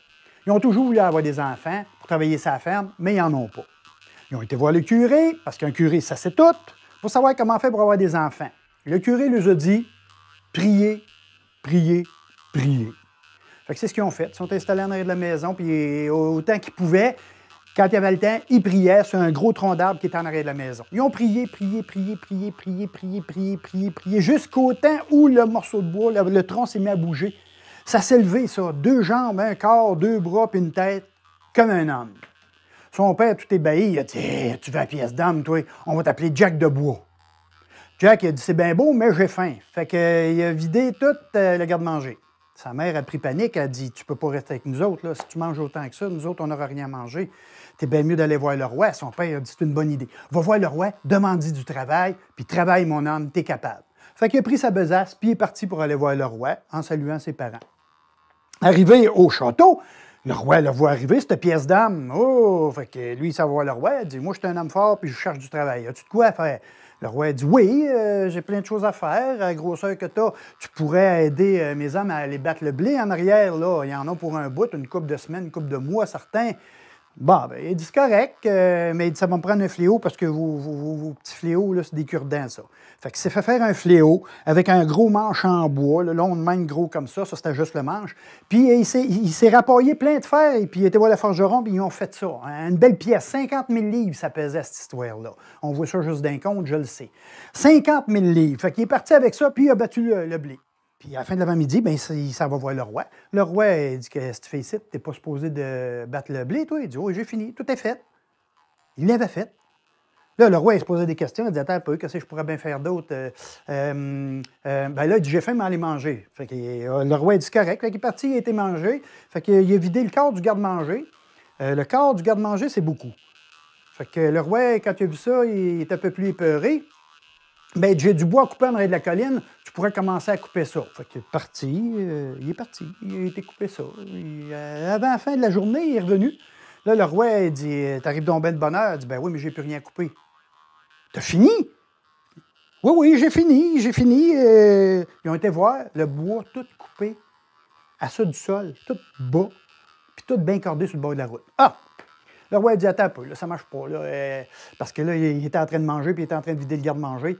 Ils ont toujours voulu avoir des enfants pour travailler sa ferme, mais ils n'en ont pas. Ils ont été voir le curé, parce qu'un curé, ça sait tout, pour savoir comment faire pour avoir des enfants. Le curé leur a dit « Priez, priez, priez ». Fait que c'est ce qu'ils ont fait. Ils sont installés en arrière de la maison, puis autant qu'ils pouvaient, quand il y avait le temps, ils priaient sur un gros tronc d'arbre qui était en arrière de la maison. Ils ont prié, prié, prié, prié, prié, prié, prié, prié, prié, jusqu'au temps où le morceau de bois, le tronc s'est mis à bouger. Ça s'est levé, ça. 2 jambes, un corps, 2 bras, puis une tête, comme un homme. Son père, tout ébahi, il a dit hey, « Tu veux la pièce d'âme, toi? On va t'appeler Jack Debois. » Jack, il a dit « C'est bien beau, mais j'ai faim. » Fait qu'il a vidé tout le garde-manger. Sa mère a pris panique, elle a dit « Tu peux pas rester avec nous autres, là. Si tu manges autant que ça, nous autres, on n'aura rien à manger. C'est bien mieux d'aller voir le roi. » Son père a dit, c'est une bonne idée. Va voir le roi, demande-y du travail, puis travaille, mon âme, t'es capable. Fait qu'il a pris sa besace, puis il est parti pour aller voir le roi, en saluant ses parents. Arrivé au château, le roi le voit arriver, cette pièce d'âme. Oh! Fait que lui, il s'en va voir le roi, il dit, moi, je suis un homme fort, puis je cherche du travail. As-tu de quoi à faire? Le roi a dit, oui, j'ai plein de choses à faire. À la grosseur que tu as, tu pourrais aider mes hommes à aller battre le blé en arrière. Là. Il y en a pour un bout, une couple de semaines, une couple de mois, certains. Bon, ben, il dit, c'est correct, mais il dit, ça va me prendre un fléau parce que vos petits fléaux, là, c'est des cure-dents, ça. Fait qu'il s'est fait faire un fléau avec un gros manche en bois, là, long de même gros comme ça c'était juste le manche. Puis il s'est rapaillé plein de fer, et puis il était voir le forgeron, puis ils ont fait ça. Hein, une belle pièce, 50 000 livres, ça pesait cette histoire-là. On voit ça juste d'un compte, je le sais. 50 000 livres. Fait qu'il est parti avec ça, puis il a battu le blé. Puis à la fin de l'avant-midi, ben, il s'en va voir le roi. Le roi, il dit, qu'est-ce que tu fais ici? Tu n'es pas supposé de battre le blé, toi? Il dit, oui, j'ai fini, tout est fait. Il l'avait fait. Là, le roi, il se posait des questions. Il dit, attends un peu, qu'est-ce que je pourrais bien faire d'autre? Ben là, il dit, j'ai faim, mais aller manger. Fait que, le roi, il dit, correct. Fait qu'il est parti, il a été mangé. Fait qu'il a vidé le corps du garde-manger. Le corps du garde-manger, c'est beaucoup. Fait que le roi, quand il a vu ça, il est un peu plus épeuré. ben, j'ai du bois à couper en arrière de la colline, tu pourrais commencer à couper ça. Fait qu'il est parti, il a été coupé ça. Avant la fin de la journée, il est revenu. Là, le roi, il dit, t'arrives donc ben de bonne heure. Il dit, ben oui, mais j'ai plus rien à couper. T'as fini? Oui, oui, j'ai fini. Ils ont été voir le bois tout coupé à ça du sol, tout bas, puis tout bien cordé sur le bord de la route. Ah! Le roi a dit, attends un peu, là, ça marche pas, là, parce que là, il était en train de manger, puis il était en train de vider le garde-manger.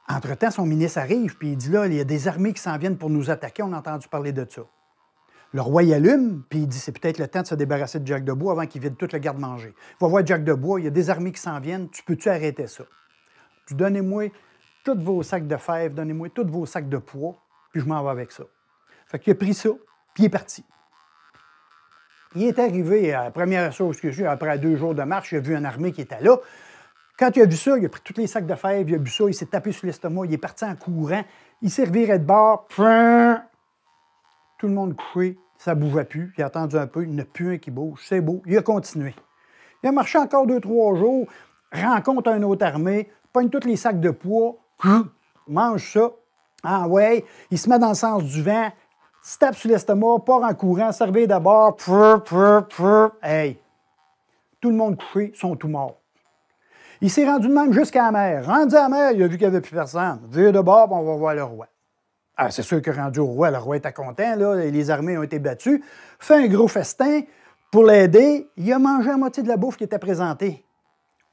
Entre-temps, son ministre arrive, puis il dit, là, il y a des armées qui s'en viennent pour nous attaquer, on a entendu parler de ça. Le roi y allume, puis il dit, c'est peut-être le temps de se débarrasser de Jack Debois avant qu'il vide tout le garde-manger. Il va voir Jack Debois, il y a des armées qui s'en viennent, tu peux-tu arrêter ça? Tu donnez-moi tous vos sacs de fèves, donnez-moi tous vos sacs de poids, puis je m'en vais avec ça. Fait qu'il a pris ça, puis il est parti. Il est arrivé, la première chose que j'ai eue, après 2 jours de marche, il a vu une armée qui était là. Quand il a vu ça, il a pris tous les sacs de fèves, il a bu ça, il s'est tapé sur l'estomac, il est parti en courant, il s'est reviré de bord, tout le monde couché, ça ne bougeait plus, il a attendu un peu, il n'y en a plus un qui bouge, c'est beau, il a continué. Il a marché encore 2-3 jours, rencontre une autre armée, pogne tous les sacs de poids, mange ça, ah ouais, il se met dans le sens du vent, se tape sur l'estomac, part en courant, se revire d'abord, hey, tout le monde couché, sont tous morts. Il s'est rendu de même jusqu'à la mer. Rendu à la mer, il a vu qu'il n'y avait plus personne. Vire de bord, on va voir le roi. Ah, c'est sûr que rendu au roi, le roi était content, là, les armées ont été battues. Fait un gros festin pour l'aider. Il a mangé la moitié de la bouffe qui était présentée.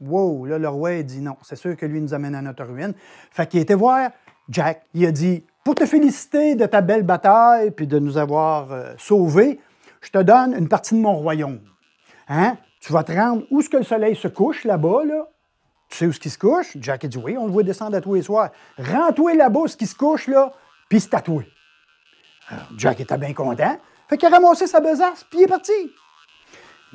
Wow, là, le roi, il dit non, c'est sûr que lui nous amène à notre ruine. Fait qu'il était voir Jack. Il a dit, pour te féliciter de ta belle bataille puis de nous avoir sauvés, je te donne une partie de mon royaume. Hein? Tu vas te rendre où est-ce que le soleil se couche, là-bas, là? Tu sais où est-ce qu'il se couche? Jack a dit, oui, on le voit descendre à tous les soirs. Rends-toi là-bas où est-ce qu'il se couche, là, puis c'est à toi. Alors, Jack était bien content. Fait qu'il a ramassé sa besace, puis il est parti.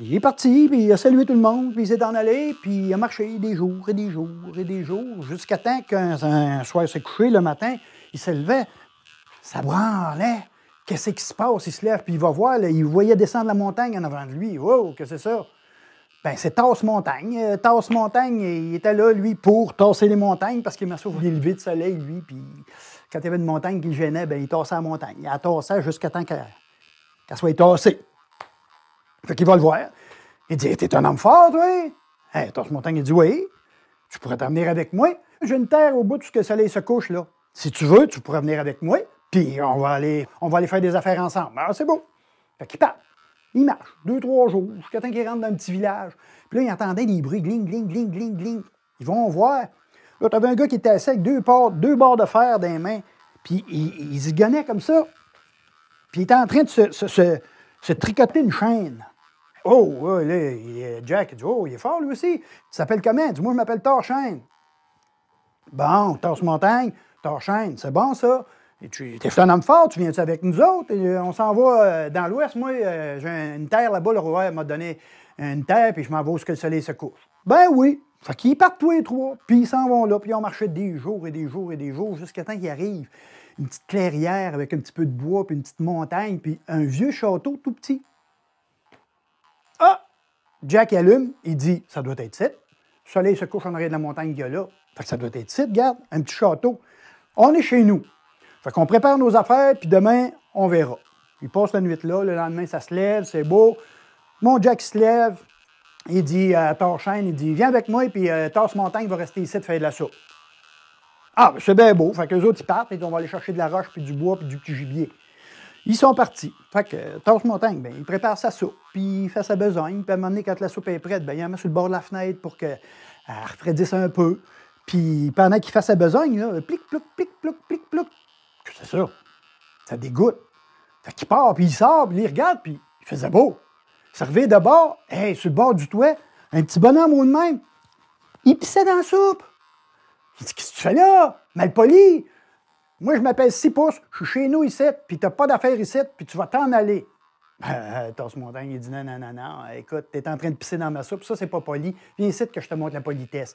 Il est parti, puis il a salué tout le monde, puis il s'est en allé, puis il a marché des jours et des jours et des jours, jusqu'à temps qu'un soir s'est couché, le matin, il se levait, ça branlait. Qu'est-ce qui se passe? Il se lève, puis il va voir, là, il voyait descendre la montagne en avant de lui. Wow, qu'est-ce que c'est ça? Ben, c'est Tasse-Montagne. Tasse-Montagne, il était là, lui, pour tasser les montagnes, parce qu'il m'a sauvé lever de soleil, lui, puis quand il y avait une montagne qui le gênait, ben, il tassait la montagne. Il la tassait jusqu'à temps qu'elle soit tassée. Fait qu'il va le voir. Il dit, t'es un homme fort, toi? Hey, Tasse-Montagne, il dit, oui. Tu pourrais t'amener avec moi. J'ai une terre au bout de ce que le soleil se couche, là. Si tu veux, tu pourrais venir avec moi, puis on va aller faire des affaires ensemble. Alors, c'est beau. Fait qu'il part. Il marche 2-3 jours, jusqu'à temps qu'il rentre dans un petit village. Puis là, il entendait des bruits, gling, gling, gling, gling, gling. Ils vont voir. Là, tu avais un gars qui était assis avec deux barres de fer dans les mains, puis il zigonnait comme ça. Puis il était en train de se tricoter une chaîne. Oh, là, Jack, il dit, oh, il est fort, lui aussi. Tu t'appelles comment? Il dit, moi, je m'appelle Torchaine. Bon, Tasse-Montagne, Torchaine, c'est bon, ça. T'es un homme fort, tu viens-tu avec nous autres? Et on s'en va dans l'ouest, moi, j'ai une terre là-bas, le roi m'a donné une terre, puis je m'en vais où le soleil se couche. Ben oui. Fait qu'ils partent tous les trois, puis ils s'en vont là, puis ils ont marché des jours et des jours et des jours, jusqu'à temps qu'ils arrivent. Une petite clairière avec un petit peu de bois, puis une petite montagne, puis un vieux château tout petit. Ah! Jack allume, il dit, ça doit être site. Le soleil se couche en arrière de la montagne qu'il y a là. Fait que ça doit être site, regarde, un petit château. On est chez nous. Fait qu'on prépare nos affaires, puis demain, on verra. Il passe la nuit là, le lendemain, ça se lève, c'est beau. Mon Jack se lève, il dit à Torchaine, il dit, viens avec moi, puis Tasse-Montagne va rester ici de faire de la soupe. Ah, ben c'est bien beau. Fait qu'eux autres, ils partent, et on va aller chercher de la roche, puis du bois, puis du petit gibier. Ils sont partis. Fait que Tasse-Montagne, ben, il prépare sa soupe, puis il fait sa besogne, puis à un moment donné, quand la soupe est prête, ben, il la met sur le bord de la fenêtre pour qu'elle refroidisse un peu. Puis pendant qu'il fait sa besogne, là, plic, plouc, plic, plouc, plic, plouc. C'est ça. Ça dégoûte. Fait qu'il part, puis il sort, puis il regarde, puis il faisait beau. Il se revient de bord, hey, sur le bord du toit, un petit bonhomme au de même. Il pissait dans la soupe. Il dit, qu'est-ce que tu fais là? Malpoli. Moi, je m'appelle 6 pouces, je suis chez nous ici, puis t'as pas d'affaires ici, puis tu vas t'en aller. Tasse-Montagne, il dit, non, non, non, non, écoute, t'es en train de pisser dans ma soupe, ça, c'est pas poli. Viens ici que je te montre la politesse.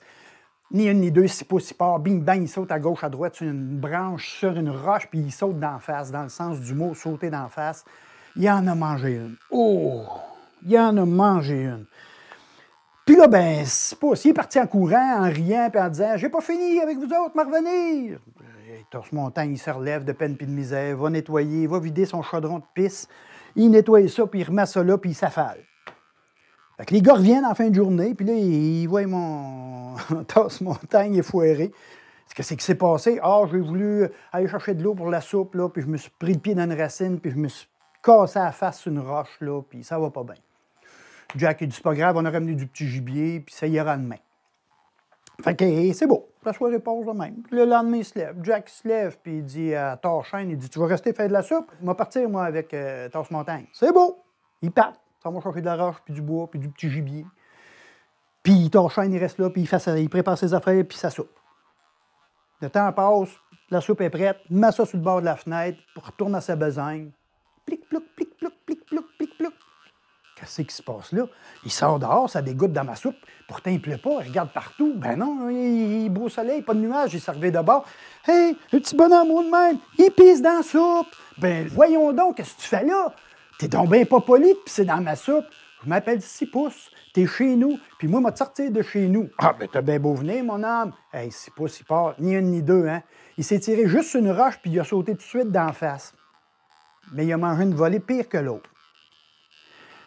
Ni une ni deux, 6 pouces, il part, bing, bang, il saute à gauche, à droite, sur une branche, sur une roche, puis il saute d'en face, dans le sens du mot sauter d'en face. Il en a mangé une. Oh! Il en a mangé une. Puis là, ben, c'est pas, s'il est parti en courant, en riant, puis en disant « J'ai pas fini avec vous autres, m'en revenir! » Torse-Montagne, il se relève de peine puis de misère, va nettoyer, va vider son chaudron de pisse, il nettoie ça, puis il remet ça là, puis il s'affale. Fait que les gars reviennent en fin de journée, puis là, ils voient mon Torse-Montagne effoiré. Qu'est-ce qui s'est passé? Ah, j'ai voulu aller chercher de l'eau pour la soupe, là, puis je me suis pris le pied dans une racine, puis je me suis cassé la face sur une roche, là, puis ça va pas bien. Jack, il dit, c'est pas grave, on a ramené du petit gibier, puis ça ira demain. Fait que c'est beau, la soirée passe de même. Puis le lendemain, il se lève. Jack se lève, puis il dit à Torchaine, il dit, tu vas rester faire de la soupe? Je vais partir, moi, avec Torse-Montagne. C'est beau! Il part. Ça va chercher de la roche, puis du bois, puis du petit gibier. Puis Torchaine, il reste là, puis il prépare ses affaires, puis sa soupe. Le temps passe, la soupe est prête, il met ça sur le bord de la fenêtre, retourne à sa besagne. Plic, plouc, plic, plouc, plic, plouc, plic, plouc. Qu'est-ce qui se passe là? Il sort dehors, ça dégoutte dans ma soupe. Pourtant, il ne pleut pas, il regarde partout. Ben non, il est beau soleil, pas de nuages, il s'est relevé de bord. Hey, le petit bonhomme de même, il pisse dans la soupe. Ben voyons donc, qu'est-ce que tu fais là? T'es donc bien pas poli, puis c'est dans ma soupe. Je m'appelle 6 pouces. T'es chez nous, puis moi, je vais te sortir de chez nous. Ah, ben t'as bien beau venir, mon âme. Hey, 6 pouces, il part, ni une ni deux, hein. Il s'est tiré juste sur une roche, puis il a sauté tout de suite d'en face. Mais il a mangé une volée pire que l'autre.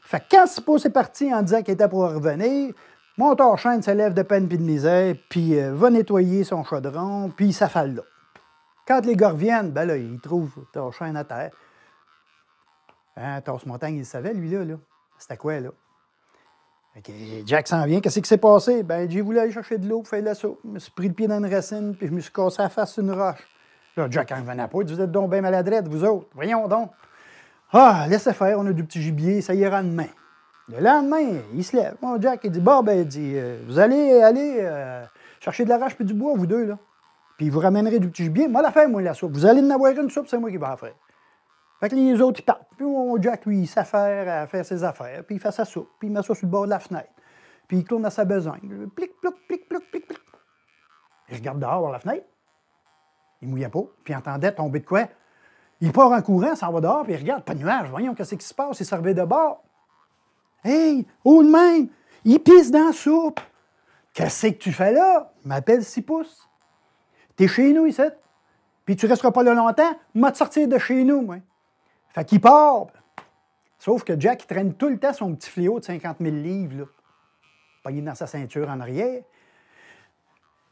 Fait que quand 6 pouces est parti en disant qu'il était pour revenir, mon Torchaine se lève de peine puis de misère, puis va nettoyer son chaudron, puis il s'affale là. Quand les gars reviennent, ben là, ils trouvent Torchaine à terre. Hein, Torse-Montagne, il savait, lui, là. C'était quoi, là? Okay, Jack s'en vient. Qu'est-ce qui s'est passé? Ben, j'ai voulu aller chercher de l'eau pour faire de la soupe. Je me suis pris le pied dans une racine, puis je me suis cassé la face sur une roche. Là, Jack en revenait pas. Il dit, vous êtes donc bien maladrette, vous autres. Voyons donc. Ah, laissez faire, on a du petit gibier, ça ira demain. Le lendemain, il se lève. Mon Jack, il dit, bon, ben, il dit, vous allez chercher de la roche puis du bois, vous deux, là. Puis vous ramènerez du petit gibier. Moi, la faire, moi, la soupe. Vous allez en avoir une soupe, c'est moi qui vais la faire. Fait que les autres, ils partent. Puis mon Jack, lui, il s'affaire à faire ses affaires. Puis il fait sa soupe. Puis il met ça sur le bord de la fenêtre. Puis il tourne à sa besogne. Plic, plouc, plic, plouc, plic, plouc. Il regarde dehors par la fenêtre. Il mouillait pas. Puis il entendait tomber de quoi. Il part en courant, s'en va dehors, puis il regarde. Pas de nuage. Voyons, qu'est-ce qui se passe? Il se revient de bord. Hey, oh de même! Il pisse dans la soupe. Qu'est-ce que tu fais là? Il m'appelle 6 pouces. T'es chez nous, ici. Puis tu resteras pas là longtemps. M'a te sortir de chez nous, moi. Fait qu'il part. Sauf que Jack, il traîne tout le temps son petit fléau de 50 000 livres, là. Pogné dans sa ceinture en arrière.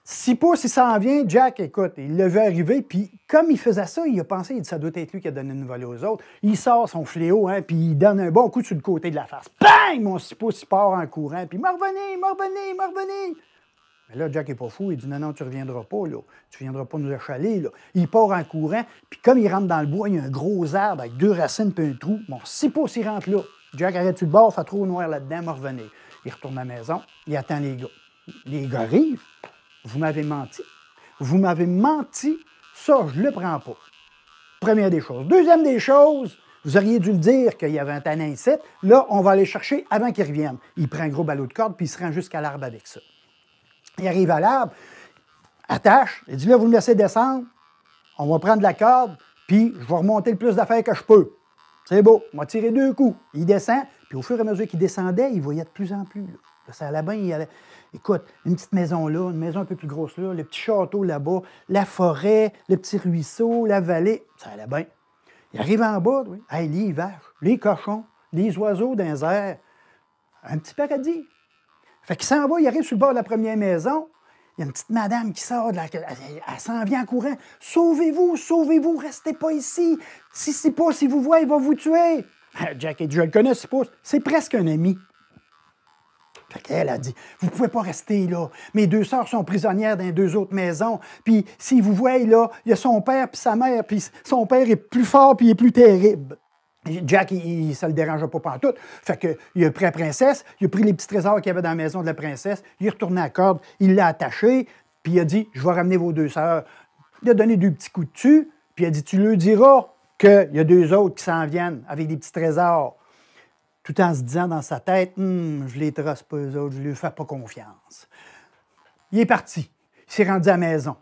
6 pouces, il s'en vient. Jack, écoute, il l'a vu arriver, puis comme il faisait ça, il a pensé, il dit, ça doit être lui qui a donné une volée aux autres. Il sort son fléau, hein, puis il donne un bon coup sur le côté de la face. Bang! Mon 6 pouces, il part en courant, puis « M'en revenez, m'en revenez, m'en revenez! » Mais là, Jack n'est pas fou. Il dit, non, non, tu ne reviendras pas, là. Tu ne viendras pas nous achaler, là. Il part en courant, puis comme il rentre dans le bois, il y a un gros arbre avec 2 racines puis un trou. Bon, 6 pouces, il rentre là. Jack arrête sur le bord, fait trop noir là-dedans, m'en revenir. Il retourne à la maison, il attend les gars. Les gars arrivent. Vous m'avez menti. Vous m'avez menti. Ça, je ne le prends pas. Première des choses. Deuxième des choses, vous auriez dû le dire qu'il y avait un tanin ici. Là, on va aller chercher avant qu'il revienne. Il prend un gros ballot de corde, puis il se rend jusqu'à l'arbre avec ça. Il arrive à l'arbre, attache, il dit là, vous me laissez descendre, on va prendre la corde, puis je vais remonter le plus d'affaires que je peux. C'est beau, on va tirer 2 coups. Il descend, puis au fur et à mesure qu'il descendait, il voyait de plus en plus. Là. Ça allait bien, il allait. Écoute, une petite maison là, une maison un peu plus grosse là, le petit château là-bas, la forêt, le petit ruisseau, la vallée, ça allait bien. Il arrive en bas, oui. Hey, les vaches, les cochons, les oiseaux dans les airs. Un petit paradis. Fait qu'il s'en va, il arrive sur le bord de la première maison. Il y a une petite madame qui sort de la... Elle s'en vient en courant. « Sauvez-vous, sauvez-vous, restez pas ici. Si c'est pas, si vous voyez, il va vous tuer. » Jack a dit, je le connais, c'est pas... C'est presque un ami. Fait qu'elle a dit, vous pouvez pas rester là. Mes 2 sœurs sont prisonnières dans les 2 autres maisons. Puis si vous voyez, là, il y a son père puis sa mère, puis son père est plus fort puis il est plus terrible. Jack, ça ne le dérangeait pas pantoute. Fait qu'il a pris la princesse, il a pris les petits trésors qu'il y avait dans la maison de la princesse, il est retourné à la corde, il l'a attaché, puis il a dit, je vais ramener vos 2 sœurs. Il a donné 2 petits coups dessus, puis il a dit, tu leur diras qu'il y a 2 autres qui s'en viennent avec des petits trésors. Tout en se disant dans sa tête, je les trace pas eux autres, je ne leur fais pas confiance. Il est parti, il s'est rendu à la maison.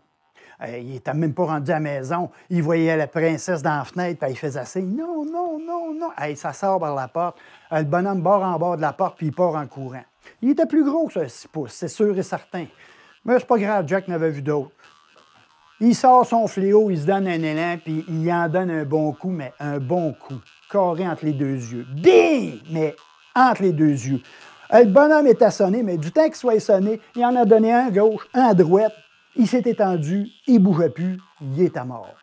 Il n'était même pas rendu à la maison. Il voyait la princesse dans la fenêtre, puis il faisait signe. Non, non, non, non. Ça sort par la porte. Le bonhomme barre en bas de la porte, puis il part en courant. Il était plus gros que ça, 6 pouces, c'est sûr et certain. Mais c'est pas grave, Jack n'avait vu d'autres. Il sort son fléau, il se donne un élan, puis il en donne un bon coup, mais un bon coup. Carré entre les deux yeux. Bing! Mais entre les deux yeux. Le bonhomme était sonné, mais du temps qu'il soit sonné, il en a donné un à gauche, un à droite. Il s'est étendu, il ne bougeait plus, il est à mort.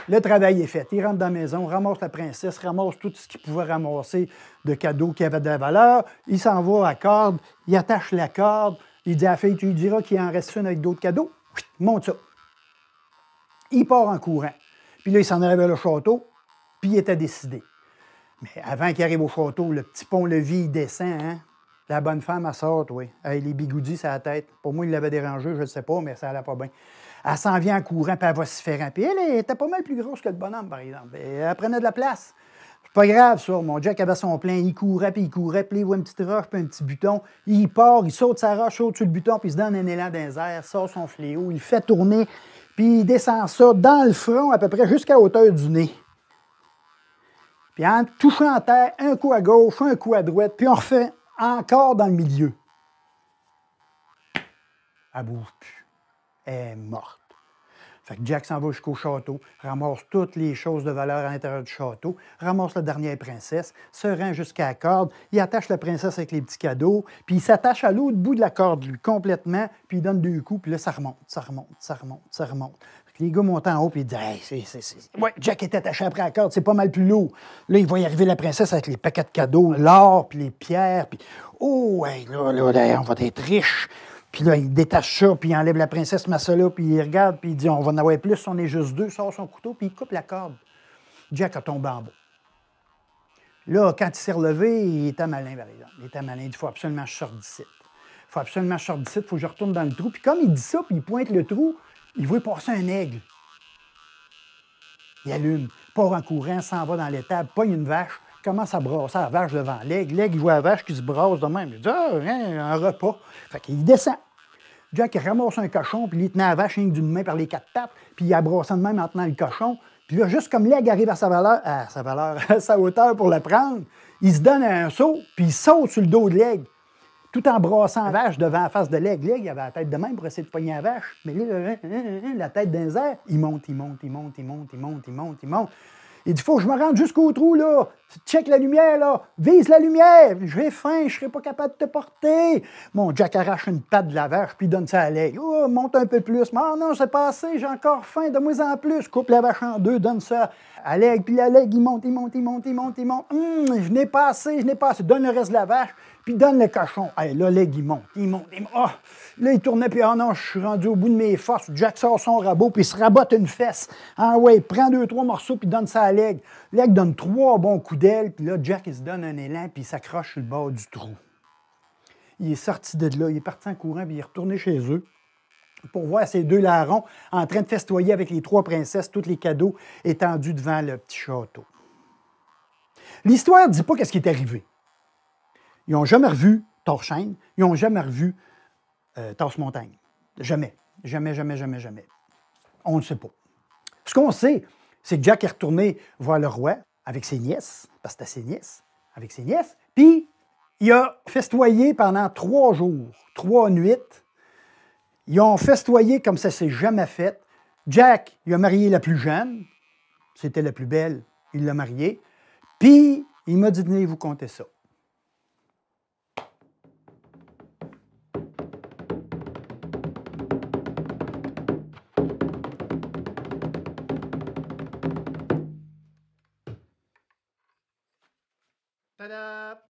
Le travail est fait. Il rentre dans la maison, ramasse la princesse, ramasse tout ce qu'il pouvait ramasser de cadeaux qui avaient de la valeur. Il s'en va à la corde, il attache la corde, il dit à la fille, tu lui diras qu'il en reste une avec d'autres cadeaux. Monte ça. Il part en courant. Puis là, il s'en arrive vers le château, puis il était décidé. Mais avant qu'il arrive au château, le petit pont-levis, il descend, hein? La bonne femme, elle sort, oui. Elle les bigoudis sur la tête. Pour moi, il l'avait dérangé, je ne sais pas, mais ça allait pas bien. Elle s'en vient en courant, puis elle va se faire. Puis elle était pas mal plus grosse que le bonhomme, par exemple. Et elle prenait de la place. C'est pas grave, ça. Mon Jack avait son plein. Il courait, puis il voit une petite roche, puis un petit buton. Il part, il saute sa roche, saute sur le buton, puis il se donne un élan dans les airs, sort son fléau, il fait tourner, puis il descend ça dans le front, à peu près jusqu'à la hauteur du nez. Puis en touchant en terre, un coup à gauche, un coup à droite, puis on refait encore dans le milieu. Elle ne bouge plus. Elle est morte. Fait que Jack s'en va jusqu'au château, ramasse toutes les choses de valeur à l'intérieur du château, ramasse la dernière princesse, se rend jusqu'à la corde, il attache la princesse avec les petits cadeaux, puis il s'attache à l'autre bout de la corde, lui, complètement, puis il donne 2 coups, puis là, ça remonte, ça remonte, ça remonte, ça remonte. Fait que les gars montent en haut, puis ils disent hey, ouais, Jack est attaché après la corde, c'est pas mal plus lourd. Là, il va y arriver la princesse avec les paquets de cadeaux, l'or, puis les pierres, puis oh, hey, là, on va être riche. Puis là, il détache ça, puis il enlève la princesse Massala, puis il regarde, puis il dit on va en avoir plus, on est juste 2, sort son couteau, puis il coupe la corde. Jack a tombé en bas. Là, quand il s'est relevé, il était malin, par exemple. Il était malin, il dit il faut absolument que je sorte d'ici. Il faut absolument que je sorte d'ici, il faut que je retourne dans le trou. Puis comme il dit ça, puis il pointe le trou, il voit passer un aigle. Il allume, part en courant, s'en va dans l'étable, pogne une vache, commence à brasser la vache devant l'aigle. L'aigle, il voit la vache qui se brasse de même. Il dit ah, un repas. Fait qu'il descend. Jack, il ramasse un cochon, puis il tenait la vache d'une main par les 4 pattes, puis il abrassait de même en tenant le cochon. Puis là, juste comme l'aigle arrive à sa hauteur pour le prendre, il se donne un saut, puis il saute sur le dos de l'aigle, tout en brassant la vache devant la face de l'aigle. L'aigle, il avait la tête de même pour essayer de pogner la vache. Mais là, la tête dans les airs, il monte. Il dit, faut que je me rende jusqu'au trou, là. Check la lumière, là. Vise la lumière. J'ai faim, je serai pas capable de te porter. Mon Jack arrache une patte de la vache, puis il donne ça à l'aigle. Oh, monte un peu plus. Oh non, c'est pas assez, j'ai encore faim, donne-moi en plus. Coupe la vache en 2, donne ça à l'aigle, puis l'aigle, il monte. Je n'ai pas assez. Donne le reste de la vache, puis donne le cochon. Hey, là, l'aigle, il monte. Oh. Là, il tournait, puis oh non, je suis rendu au bout de mes forces. Jack sort son rabot, puis il se rabotte une fesse. Ah ouais, il prend 2-3 morceaux, puis donne ça à l'aigle. L'aigle donne 3 bons coups d'aile, puis là, Jack, il se donne un élan, puis il s'accroche sur le bord du trou. Il est sorti de là, il est parti en courant, puis il est retourné chez eux pour voir ces 2 larrons en train de festoyer avec les 3 princesses, tous les cadeaux étendus devant le petit château. L'histoire ne dit pas qu'est-ce qui est arrivé. Ils n'ont jamais revu Torchaine, ils n'ont jamais revu Tasse-Montagne. Jamais. On ne sait pas. Ce qu'on sait, c'est que Jack est retourné voir le roi avec ses nièces, parce que c'était ses nièces, avec ses nièces, puis il a festoyé pendant 3 jours, 3 nuits. Ils ont festoyé comme ça ne s'est jamais fait. Jack, il a marié la plus jeune, c'était la plus belle, il l'a mariée, puis il m'a dit, venez vous compter ça. Ta-da!